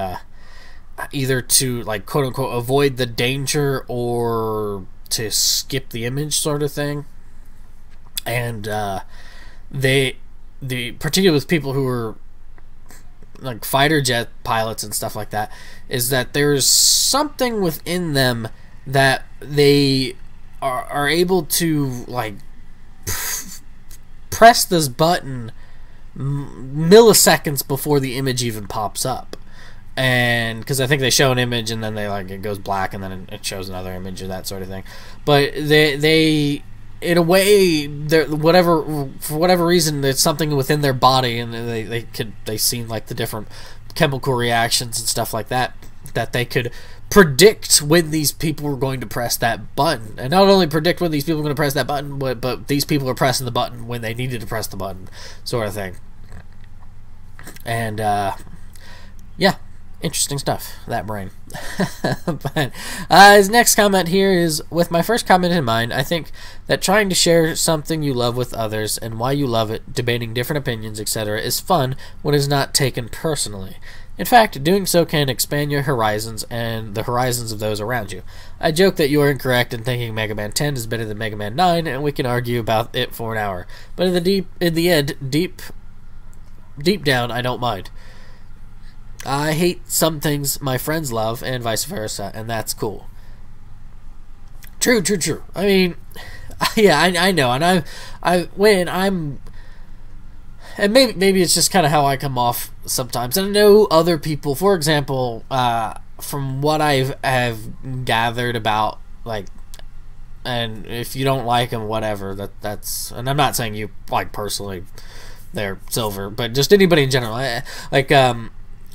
either to, like, quote unquote avoid the danger or to skip the image, sort of thing. And particularly with people who are like fighter jet pilots and stuff like that, is that there's something within them that they are able to like press this button milliseconds before the image even pops up. And because I think they show an image and then they like it goes black and then it shows another image or that sort of thing. But they in a way, for whatever reason, there's something within their body, and they seen like the different chemical reactions and stuff like that they could predict when these people were going to press that button, and not only predict when these people were going to press that button, but these people are pressing the button when they needed to press the button, sort of thing. And yeah. Interesting stuff, that brain. But his next comment here is, with my first comment in mind, I think that trying to share something you love with others and why you love it, debating different opinions, etc., is fun when it is not taken personally. In fact, doing so can expand your horizons and the horizons of those around you. I joke that you are incorrect in thinking Mega Man 10 is better than Mega Man 9, and we can argue about it for an hour. But in the end, deep down, I don't mind. I hate some things my friends love, and vice versa, and that's cool. True. I mean, yeah, I know, and and maybe it's just kind of how I come off sometimes. And I know other people, for example, from what have gathered about, like, and if you don't like them, whatever, that's, and I'm not saying you, like, personally, they're silver, but just anybody in general, like,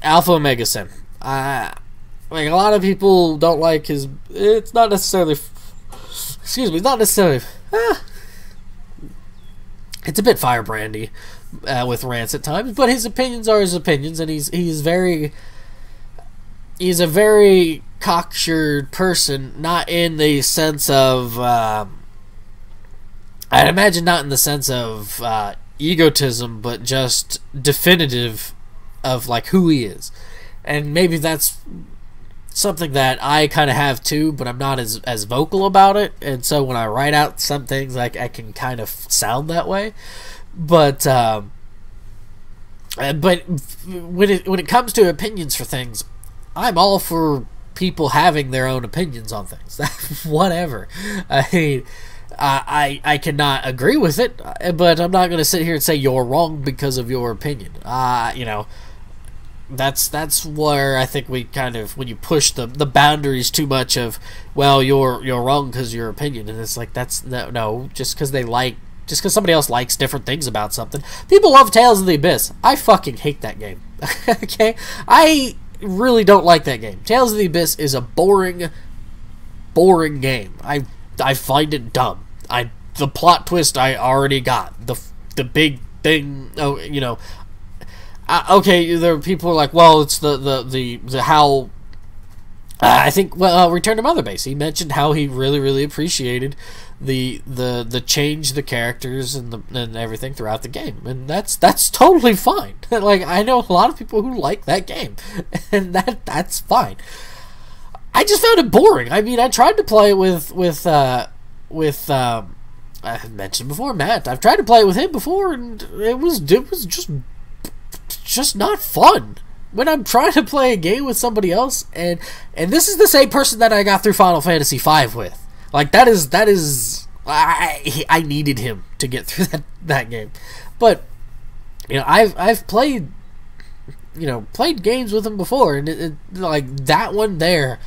Alpha Omega Sin. Like, a lot of people don't like his. It's not necessarily. Excuse me. It's not necessarily. It's a bit firebrandy with rants at times, but his opinions are his opinions, and he's a very cocksured person. Not in the sense of. I'd imagine not in the sense of egotism, but just definitive of like who he is. And maybe that's something that I kind of have too, but I'm not as vocal about it, and so when I write out some things, like, I can kind of sound that way. But when it comes to opinions for things, I'm all for people having their own opinions on things. Whatever. I mean, I cannot agree with it, but I'm not going to sit here and say you're wrong because of your opinion. You know, that's where I think we kind of, when you push the boundaries too much of, well, you're wrong because of your opinion, and it's like, that's no, just because somebody else likes different things about something. People love Tales of the Abyss. I fucking hate that game. Okay, I really don't like that game. Tales of the Abyss is a boring game. I find it dumb. The plot twist I already got. The big thing. Oh, you know. Okay, there are people who are like, well, it's the how. I think, well, Return to Mother Base. He mentioned how he really appreciated the change, the characters and everything throughout the game, and that's totally fine. Like, I know a lot of people who like that game, and that's fine. I just found it boring. I mean, I tried to play it with I mentioned before, Matt. I've tried to play it with him before, and it was just not fun. When I'm trying to play a game with somebody else, and this is the same person that I got through Final Fantasy V with. Like, that is I needed him to get through that game. But, you know, I've played games with him before, and like, that one there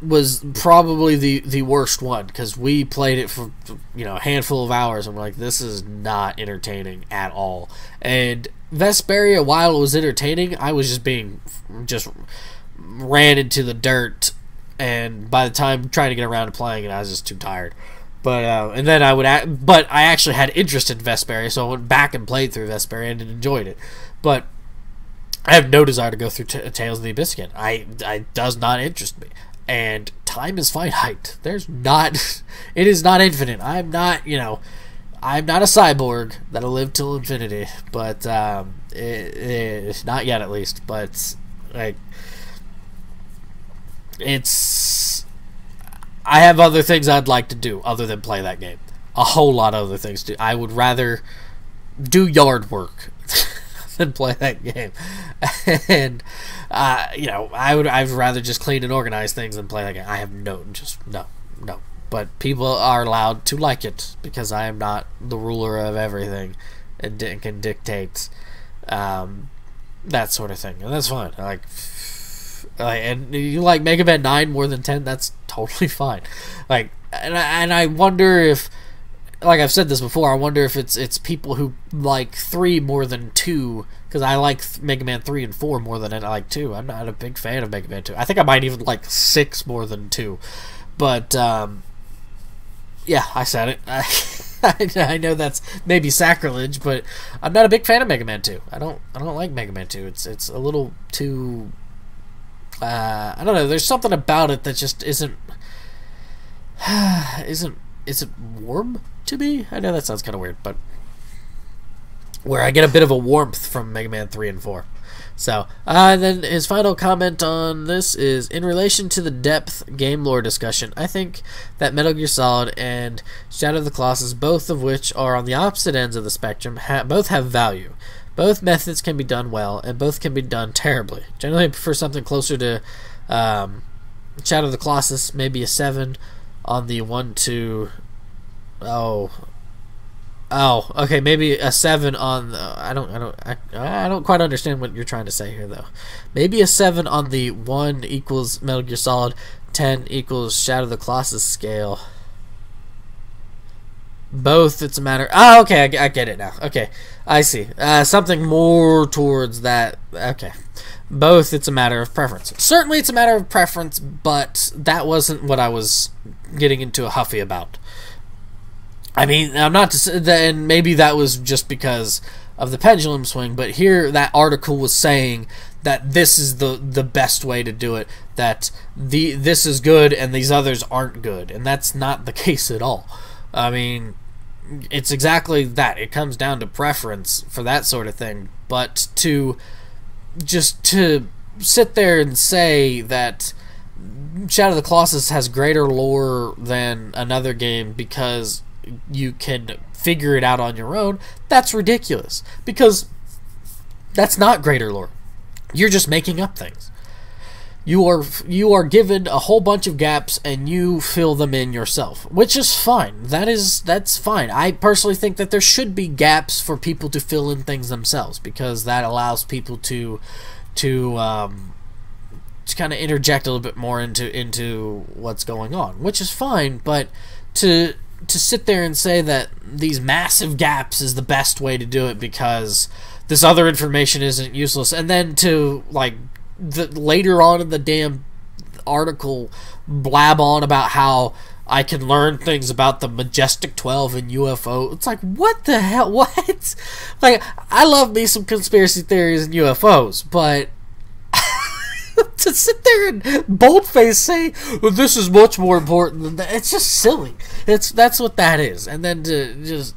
was probably the worst one, because we played it for, you know, a handful of hours, and we're like, this is not entertaining at all. And Vesperia, while it was entertaining, I was just ran into the dirt, and by the time trying to get around to playing it, I was just too tired. But and then but I actually had interest in Vesperia, so I went back and played through Vesperia and enjoyed it. But I have no desire to go through Tales of the Abyss again. It does not interest me. And time is finite. It is not infinite. I'm not a cyborg that'll live till infinity, but it's not yet, at least. But like, I have other things I'd like to do other than play that game. A whole lot of other things to do. I would rather do yard work than play that game. And I'd rather just clean and organize things than play that game. I have no. But people are allowed to like it because I am not the ruler of everything and can dictate that sort of thing, and that's fine. And you like Mega Man 9 more than 10, that's totally fine. And I wonder if, like I've said this before, I wonder if it's people who like 3 more than 2, because I like Mega Man 3 and 4 more than I like 2. I'm not a big fan of Mega Man 2. I think I might even like 6 more than 2. But yeah, I said it. I know that's maybe sacrilege, but I'm not a big fan of Mega Man 2. I don't like Mega Man 2. It's a little too I don't know, there's something about it that just isn't warm to me. I know that sounds kind of weird, but where I get a bit of a warmth from Mega Man 3 and 4. So, then his final comment on this is, in relation to the depth game lore discussion, I think that Metal Gear Solid and Shadow of the Colossus, both of which are on the opposite ends of the spectrum, both have value. Both methods can be done well, and both can be done terribly. Generally, I prefer something closer to Shadow of the Colossus, maybe a 7 on the 1 to... Oh, okay, maybe a 7 on the... I don't quite understand what you're trying to say here, though. Maybe a 7 on the 1 equals Metal Gear Solid, 10 equals Shadow of the Colossus scale. Both, it's a matter... Oh, okay, I get it now. Okay, I see. Something more towards that... Okay. Both, it's a matter of preference. Certainly it's a matter of preference, but that wasn't what I was getting into a huffy about. I mean, I'm not to say that, and maybe that was just because of the pendulum swing, but here that article was saying that this is the best way to do it, that this is good and these others aren't good, and that's not the case at all. I mean, it's exactly that. It comes down to preference for that sort of thing, but to sit there and say that Shadow of the Colossus has greater lore than another game because you can figure it out on your own, that's ridiculous, because that's not greater lore. You're just making up things. You are given a whole bunch of gaps and you fill them in yourself, which is fine. That's fine. I personally think that there should be gaps for people to fill in things themselves, because that allows people to kind of interject a little bit more into what's going on, which is fine. But to sit there and say that these massive gaps is the best way to do it because this other information isn't useless, and then to later on in the damn article blab on about how I can learn things about the Majestic 12 and UFO. It's like, what the hell? What? Like, I love me some conspiracy theories and UFOs, but to sit there and boldface say, well, this is much more important than that, it's just silly. That's what that is. And then to just...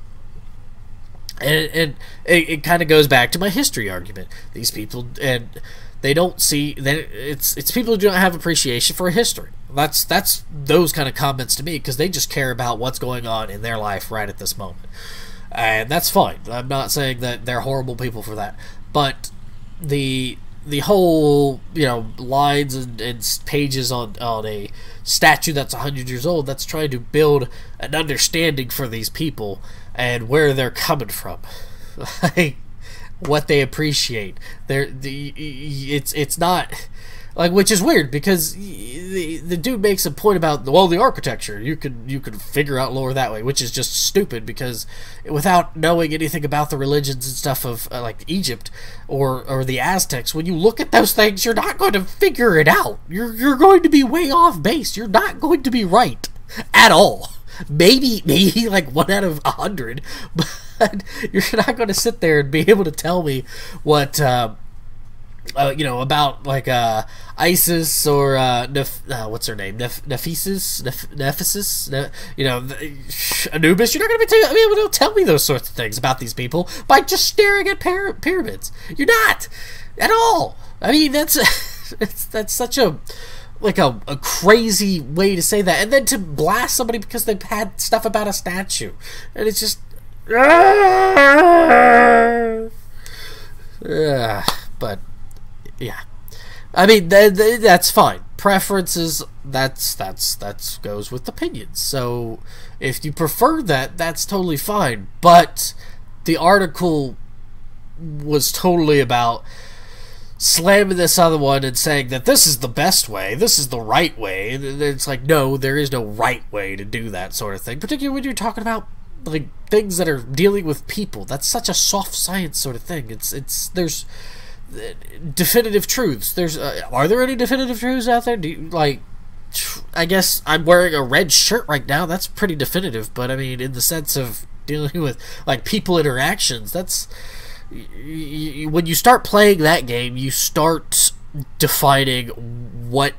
And it kind of goes back to my history argument. These people... and they don't see that it's people who don't have appreciation for history. That's those kind of comments to me, because they just care about what's going on in their life right at this moment, and that's fine. I'm not saying that they're horrible people for that, but the whole lines and pages on a statue that's 100 years old, that's trying to build an understanding for these people and where they're coming from. Like, what they appreciate. It's not like, which is weird, because the dude makes a point about the architecture. You could figure out lore that way, which is just stupid, because without knowing anything about the religions and stuff of like Egypt or the Aztecs, when you look at those things, you're not going to figure it out. You're going to be way off base. You're not going to be right at all. Maybe like 1 out of 100, but you're not going to sit there and be able to tell me what about like ISIS or what's her name, Nephisis, Anubis. You're not going to be able to tell me those sorts of things about these people by just staring at pyramids. You're not at all. I mean, that's such a crazy way to say that, and then to blast somebody because they've had stuff about a statue, and it's just, But yeah, I mean that's fine. Preferences, that's goes with opinions. So if you prefer that, that's totally fine. But the article was totally about slamming this other one and saying that this is the best way, this is the right way. And it's like, no, there is no right way to do that sort of thing. Particularly when you're talking about like things that are dealing with people. That's such a soft science sort of thing. There's definitive truths. Are there any definitive truths out there? I guess I'm wearing a red shirt right now. That's pretty definitive. But I mean, in the sense of dealing with like people interactions, that's when you start playing that game, you start defining what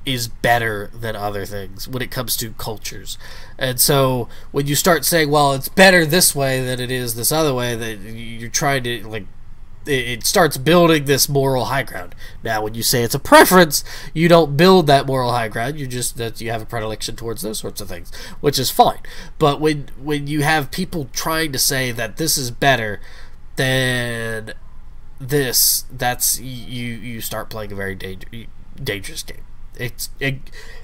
is better than other things when it comes to cultures. And so when you start saying, well, it's better this way than it is this other way, that you're trying to like, it starts building this moral high ground. Now when you say it's a preference, you don't build that moral high ground. You just that you have a predilection towards those sorts of things, which is fine. But when you have people trying to say that this is better than this, that's you start playing a very dangerous game.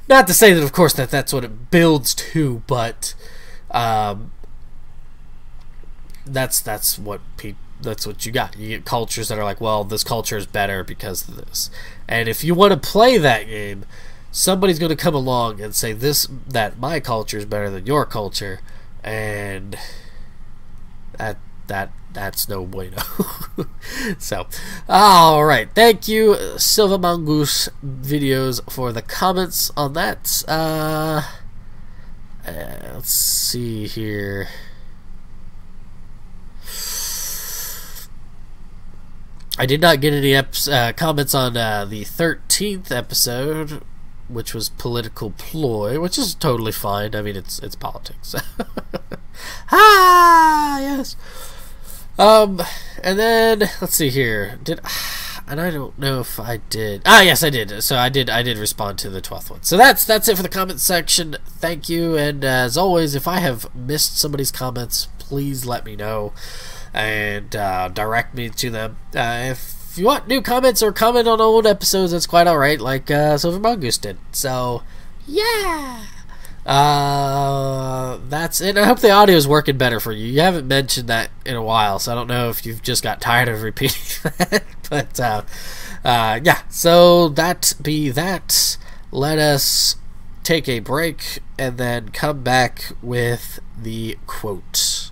Not to say that, of course, that's what it builds to, but that's what you got. You get cultures that are like, well, this culture is better because of this. And if you want to play that game, somebody's going to come along and say that my culture is better than your culture, and that's no bueno. So, alright. Thank you, Silva Mongoose Videos, for the comments on that. Let's see here. I did not get any comments on the 13th episode, which was political ploy, which is totally fine. I mean, it's politics. Yes. And then let's see here. And I don't know if I did. Yes, I did. So I did respond to the 12th one. So that's it for the comment section. Thank you. And as always, if I have missed somebody's comments, please let me know and direct me to them. If you want new comments or comment on old episodes, that's quite alright, like Silver Mongoose did. So yeah. That's it. I hope the audio is working better for you. You haven't mentioned that in a while, so I don't know if you've just got tired of repeating that. But yeah, so that be that. Let us take a break and then come back with the quote.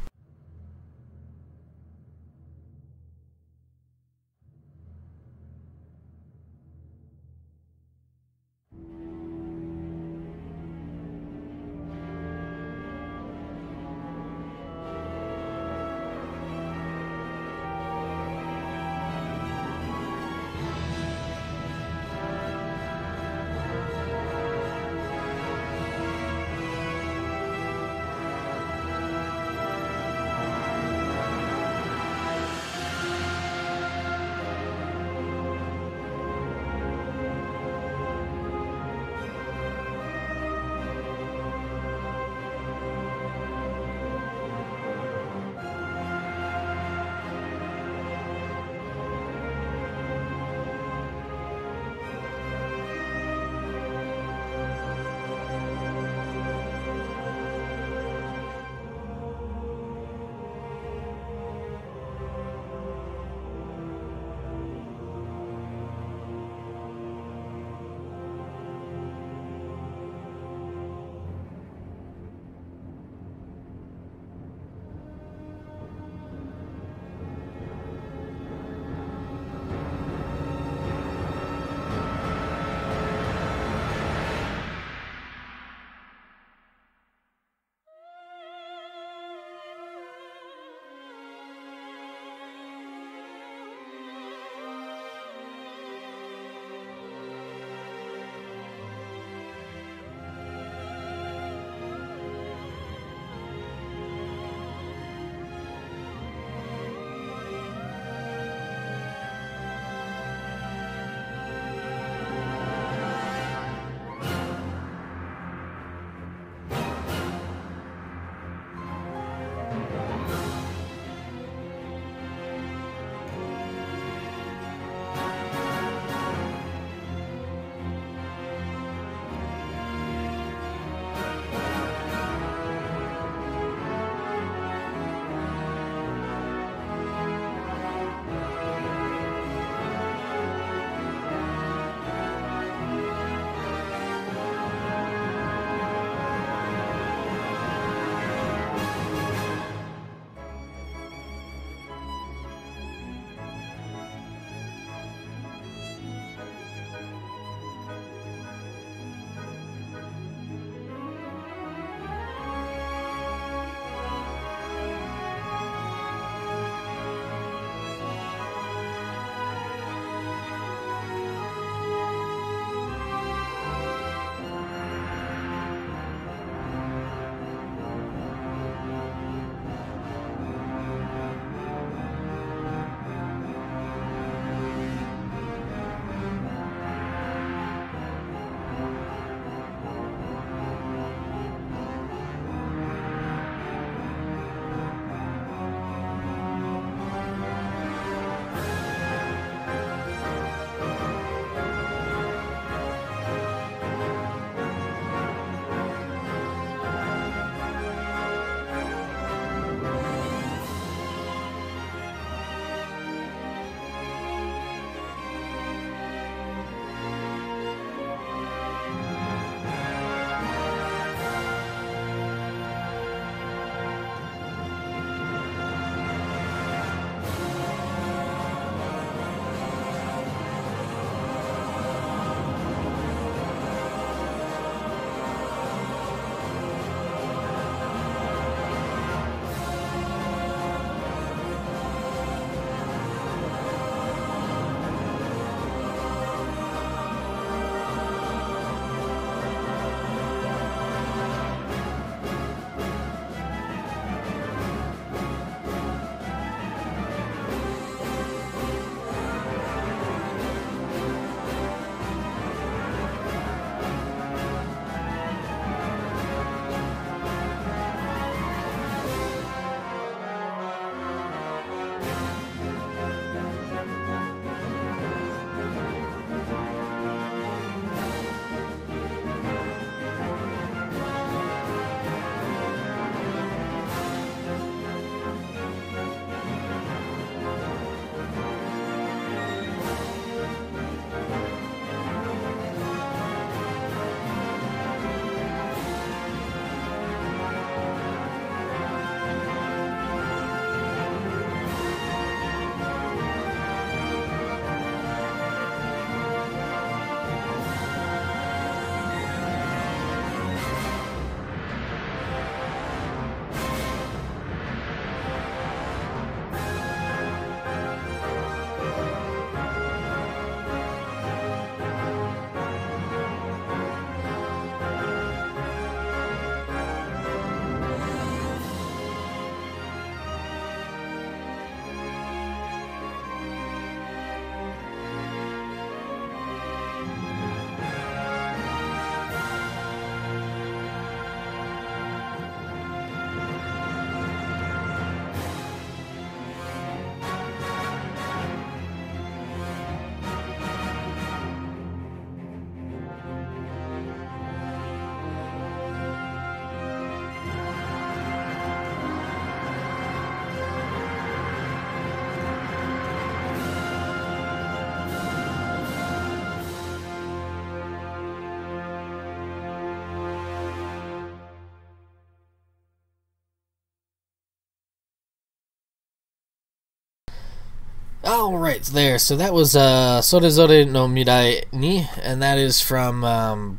All right, there. So that was Sorezore no Mirai ni, and that is from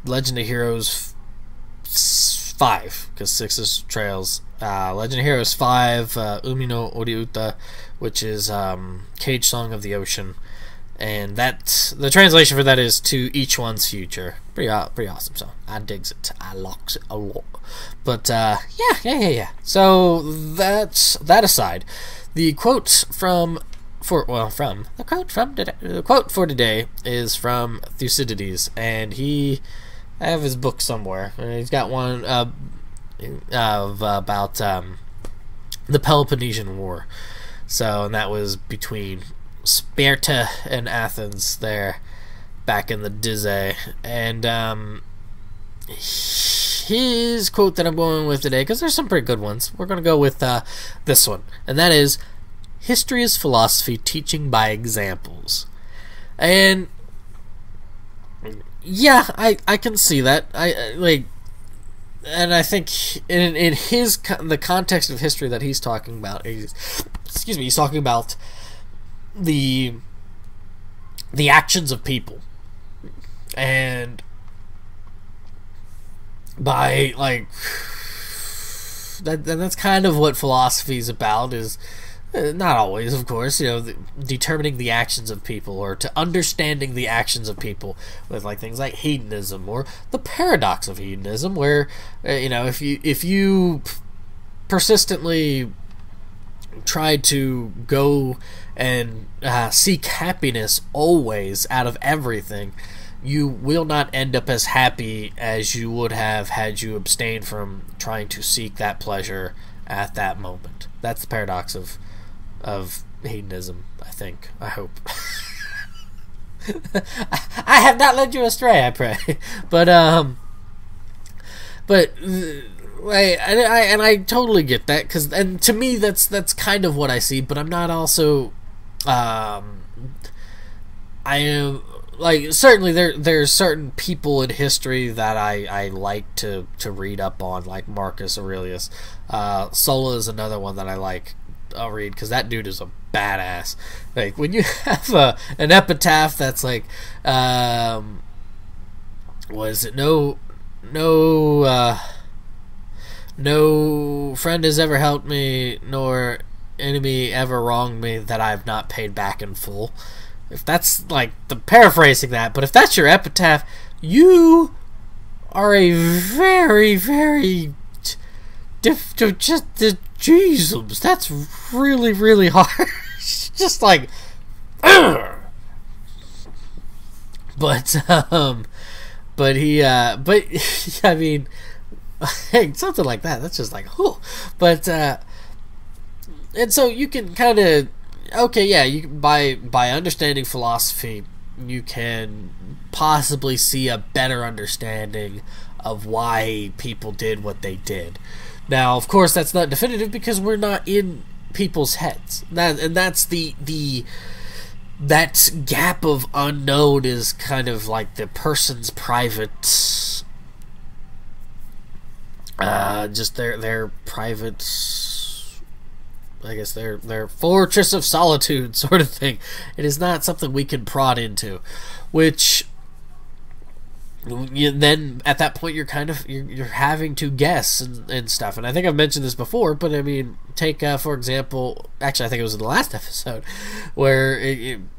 Legend of Heroes 5, because 6 is Trails. Legend of Heroes 5, Umi no Oriuta, which is Cage Song of the Ocean. And that, the translation for that is To Each One's Future. Pretty awesome song. I digs it. I likes it a lot. But yeah. So that's that aside. The quote the quote for today is from Thucydides, and I have his book somewhere. He's got one about the Peloponnesian War. So, and that was between Sparta and Athens there back in the Dizay. And his quote that I'm going with today, because there's some pretty good ones, we're going to go with this one, and that is, "History is philosophy teaching by examples." And yeah, I can see that. And I think in the context of history that he's talking about, he's talking about the actions of people, and by that's kind of what philosophy is about. Is not always, of course, determining the actions of people, or to understanding the actions of people with things like hedonism, or the paradox of hedonism, where if you persistently try to go and seek happiness always out of everything, you will not end up as happy as you would have had you abstained from trying to seek that pleasure at that moment. That's the paradox of hedonism, I think. I hope. I have not led you astray, I pray. But I totally get that, and to me that's kind of what I see. But I'm not also I am certainly there's certain people in history that I like to read up on, like Marcus Aurelius. Sulla is another one that I'll read, because that dude is a badass. When you have an epitaph that's what is it? No friend has ever helped me, nor enemy ever wronged me that I have not paid back in full. If that's the paraphrasing that, but if that's your epitaph, you are a very, very Jesus, that's really, really hard. Just but I mean, hey, something like that. That's just but and so you can kind of, okay, yeah, you by understanding philosophy, you can possibly see a better understanding of why people did what they did. Now, of course, that's not definitive, because we're not in people's heads. That's that gap of unknown is kind of like the person's private, just their private, I guess their fortress of solitude sort of thing. It is not something we can prod into, which then at that point you're having to guess and stuff. And I think I've mentioned this before, but I mean, take for example, actually I think it was in the last episode, where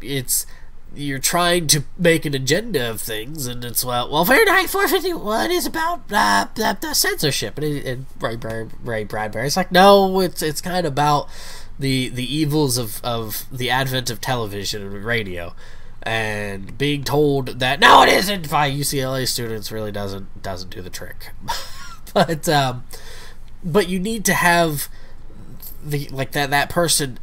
it's you're trying to make an agenda of things, and it's well Fahrenheit 451 is about the censorship, and Ray Bradbury's no, it's kind of about the evils of the advent of television and radio, and being told that no, it isn't by UCLA students really doesn't do the trick. But you need to have that person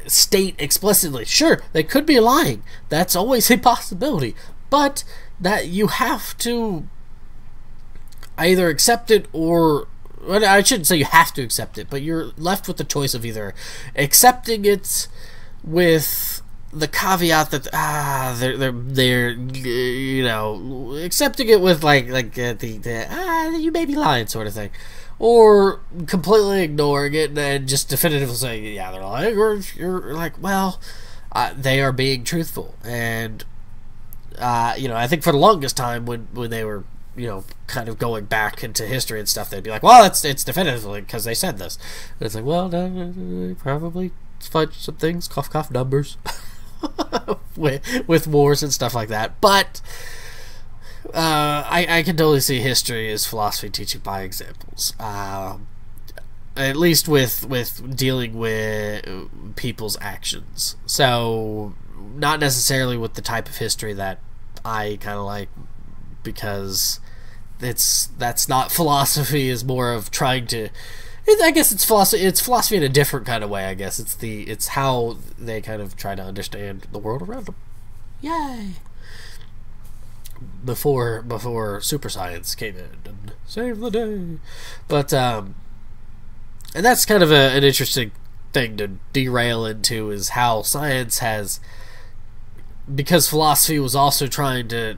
state explicitly, sure, they could be lying, that's always a possibility, but that you have to either accept it, or I shouldn't say you have to accept it, but you're left with the choice of either accepting it with the caveat that they're accepting it with you may be lying sort of thing, or completely ignoring it and just definitively saying, yeah, they're lying, or you're like, well, they are being truthful. And I think for the longest time when they were, kind of going back into history and stuff, they'd be like, well, it's definitively because they said this. And it's like, well, no, probably fudge some things, cough, cough, numbers, with wars and stuff like that. But I can totally see history as philosophy teaching by examples. At least with dealing with people's actions. So, not necessarily with the type of history that I kind of like, because that's not philosophy. Is more of trying to. I guess it's philosophy. It's philosophy in a different kind of way. I guess it's how they kind of try to understand the world around them. Yay! Before super science came in and saved the day, but and that's kind of an interesting thing to derail into, is how science has. Because philosophy was also trying to,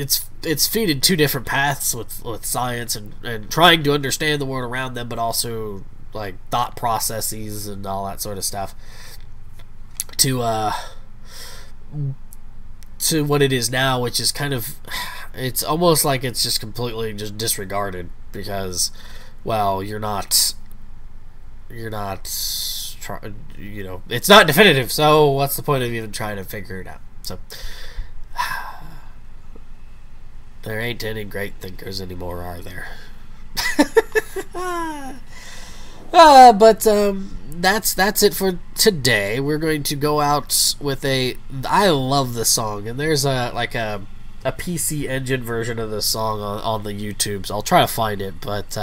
it's feeding two different paths with science and trying to understand the world around them, but also like thought processes and all that sort of stuff to what it is now, which is kind of, it's almost like it's just completely just disregarded because, well, you're not it's not definitive, so what's the point of even trying to figure it out? So there ain't any great thinkers anymore, are there? But that's it for today. We're going to go out with I love this song, and there's a PC Engine version of this song on the YouTube, so I'll try to find it, but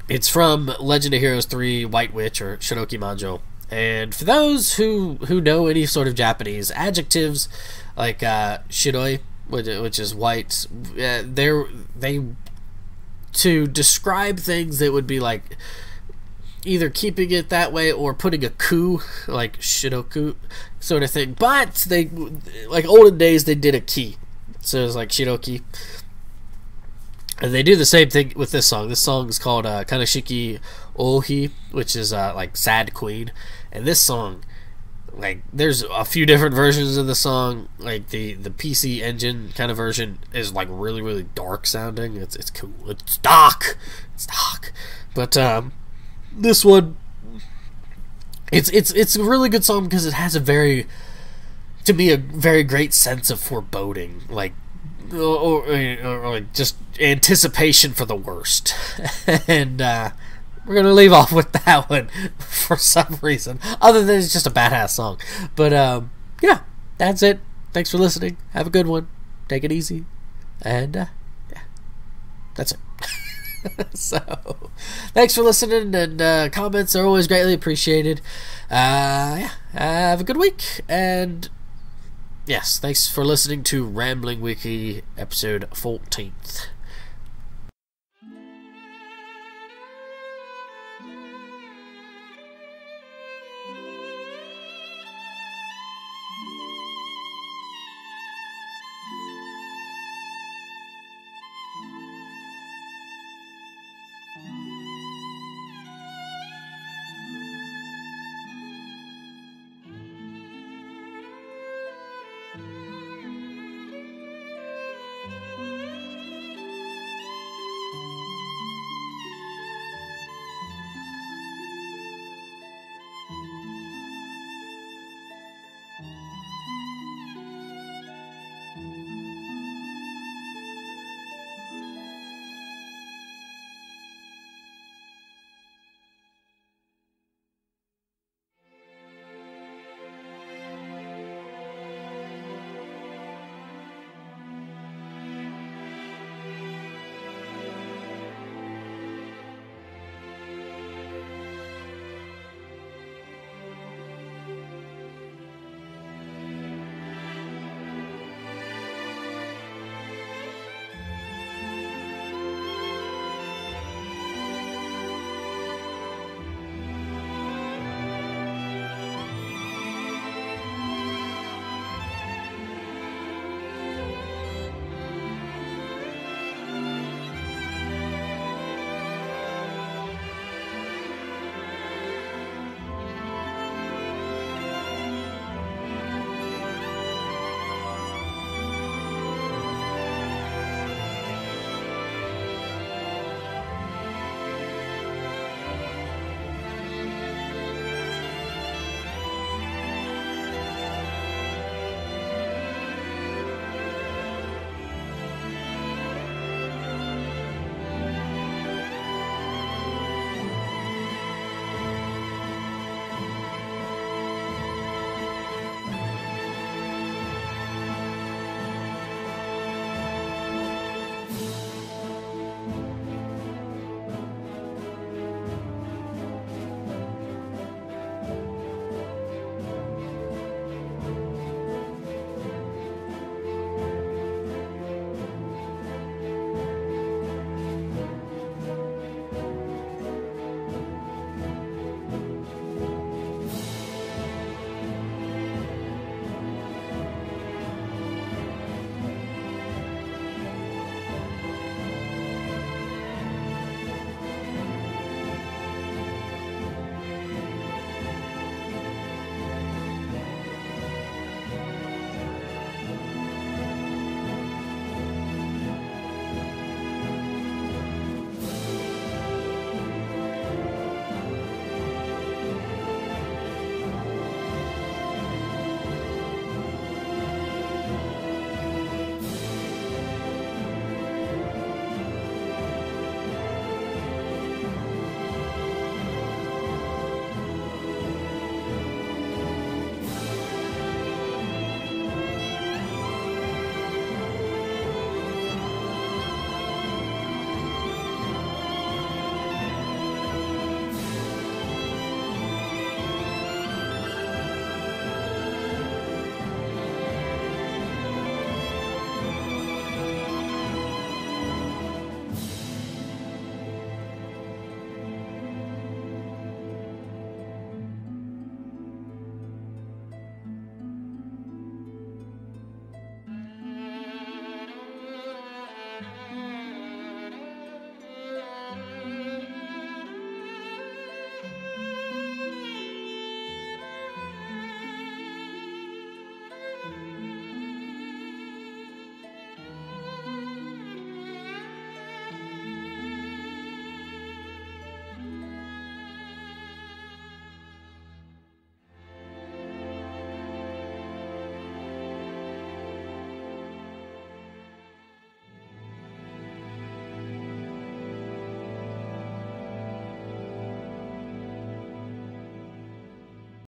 it's from Legend of Heroes 3 White Witch, or Shiroki Manjo. And for those who know any sort of Japanese, adjectives like shiroi, which is white, they to describe things that would be like either keeping it that way or putting a ku, like shiroku sort of thing. But they, like olden days, they did a ki, so it's like shiroki. And they do the same thing with this song. This song is called Kanashiki Ohi, which is like Sad Queen. And this song, like, there's a few different versions of the song. Like the PC Engine kind of version is like really, really dark sounding. It's cool. It's dark. But this one, it's a really good song because it has a very great sense of foreboding, like. Or like just anticipation for the worst. And we're gonna leave off with that one for some reason, other than it's just a badass song. But yeah, that's it. Thanks for listening. Have a good one. Take it easy. And yeah, that's it. So thanks for listening, and comments are always greatly appreciated. Yeah, have a good week, and yes, thanks for listening to Rambling Wiki episode 14th.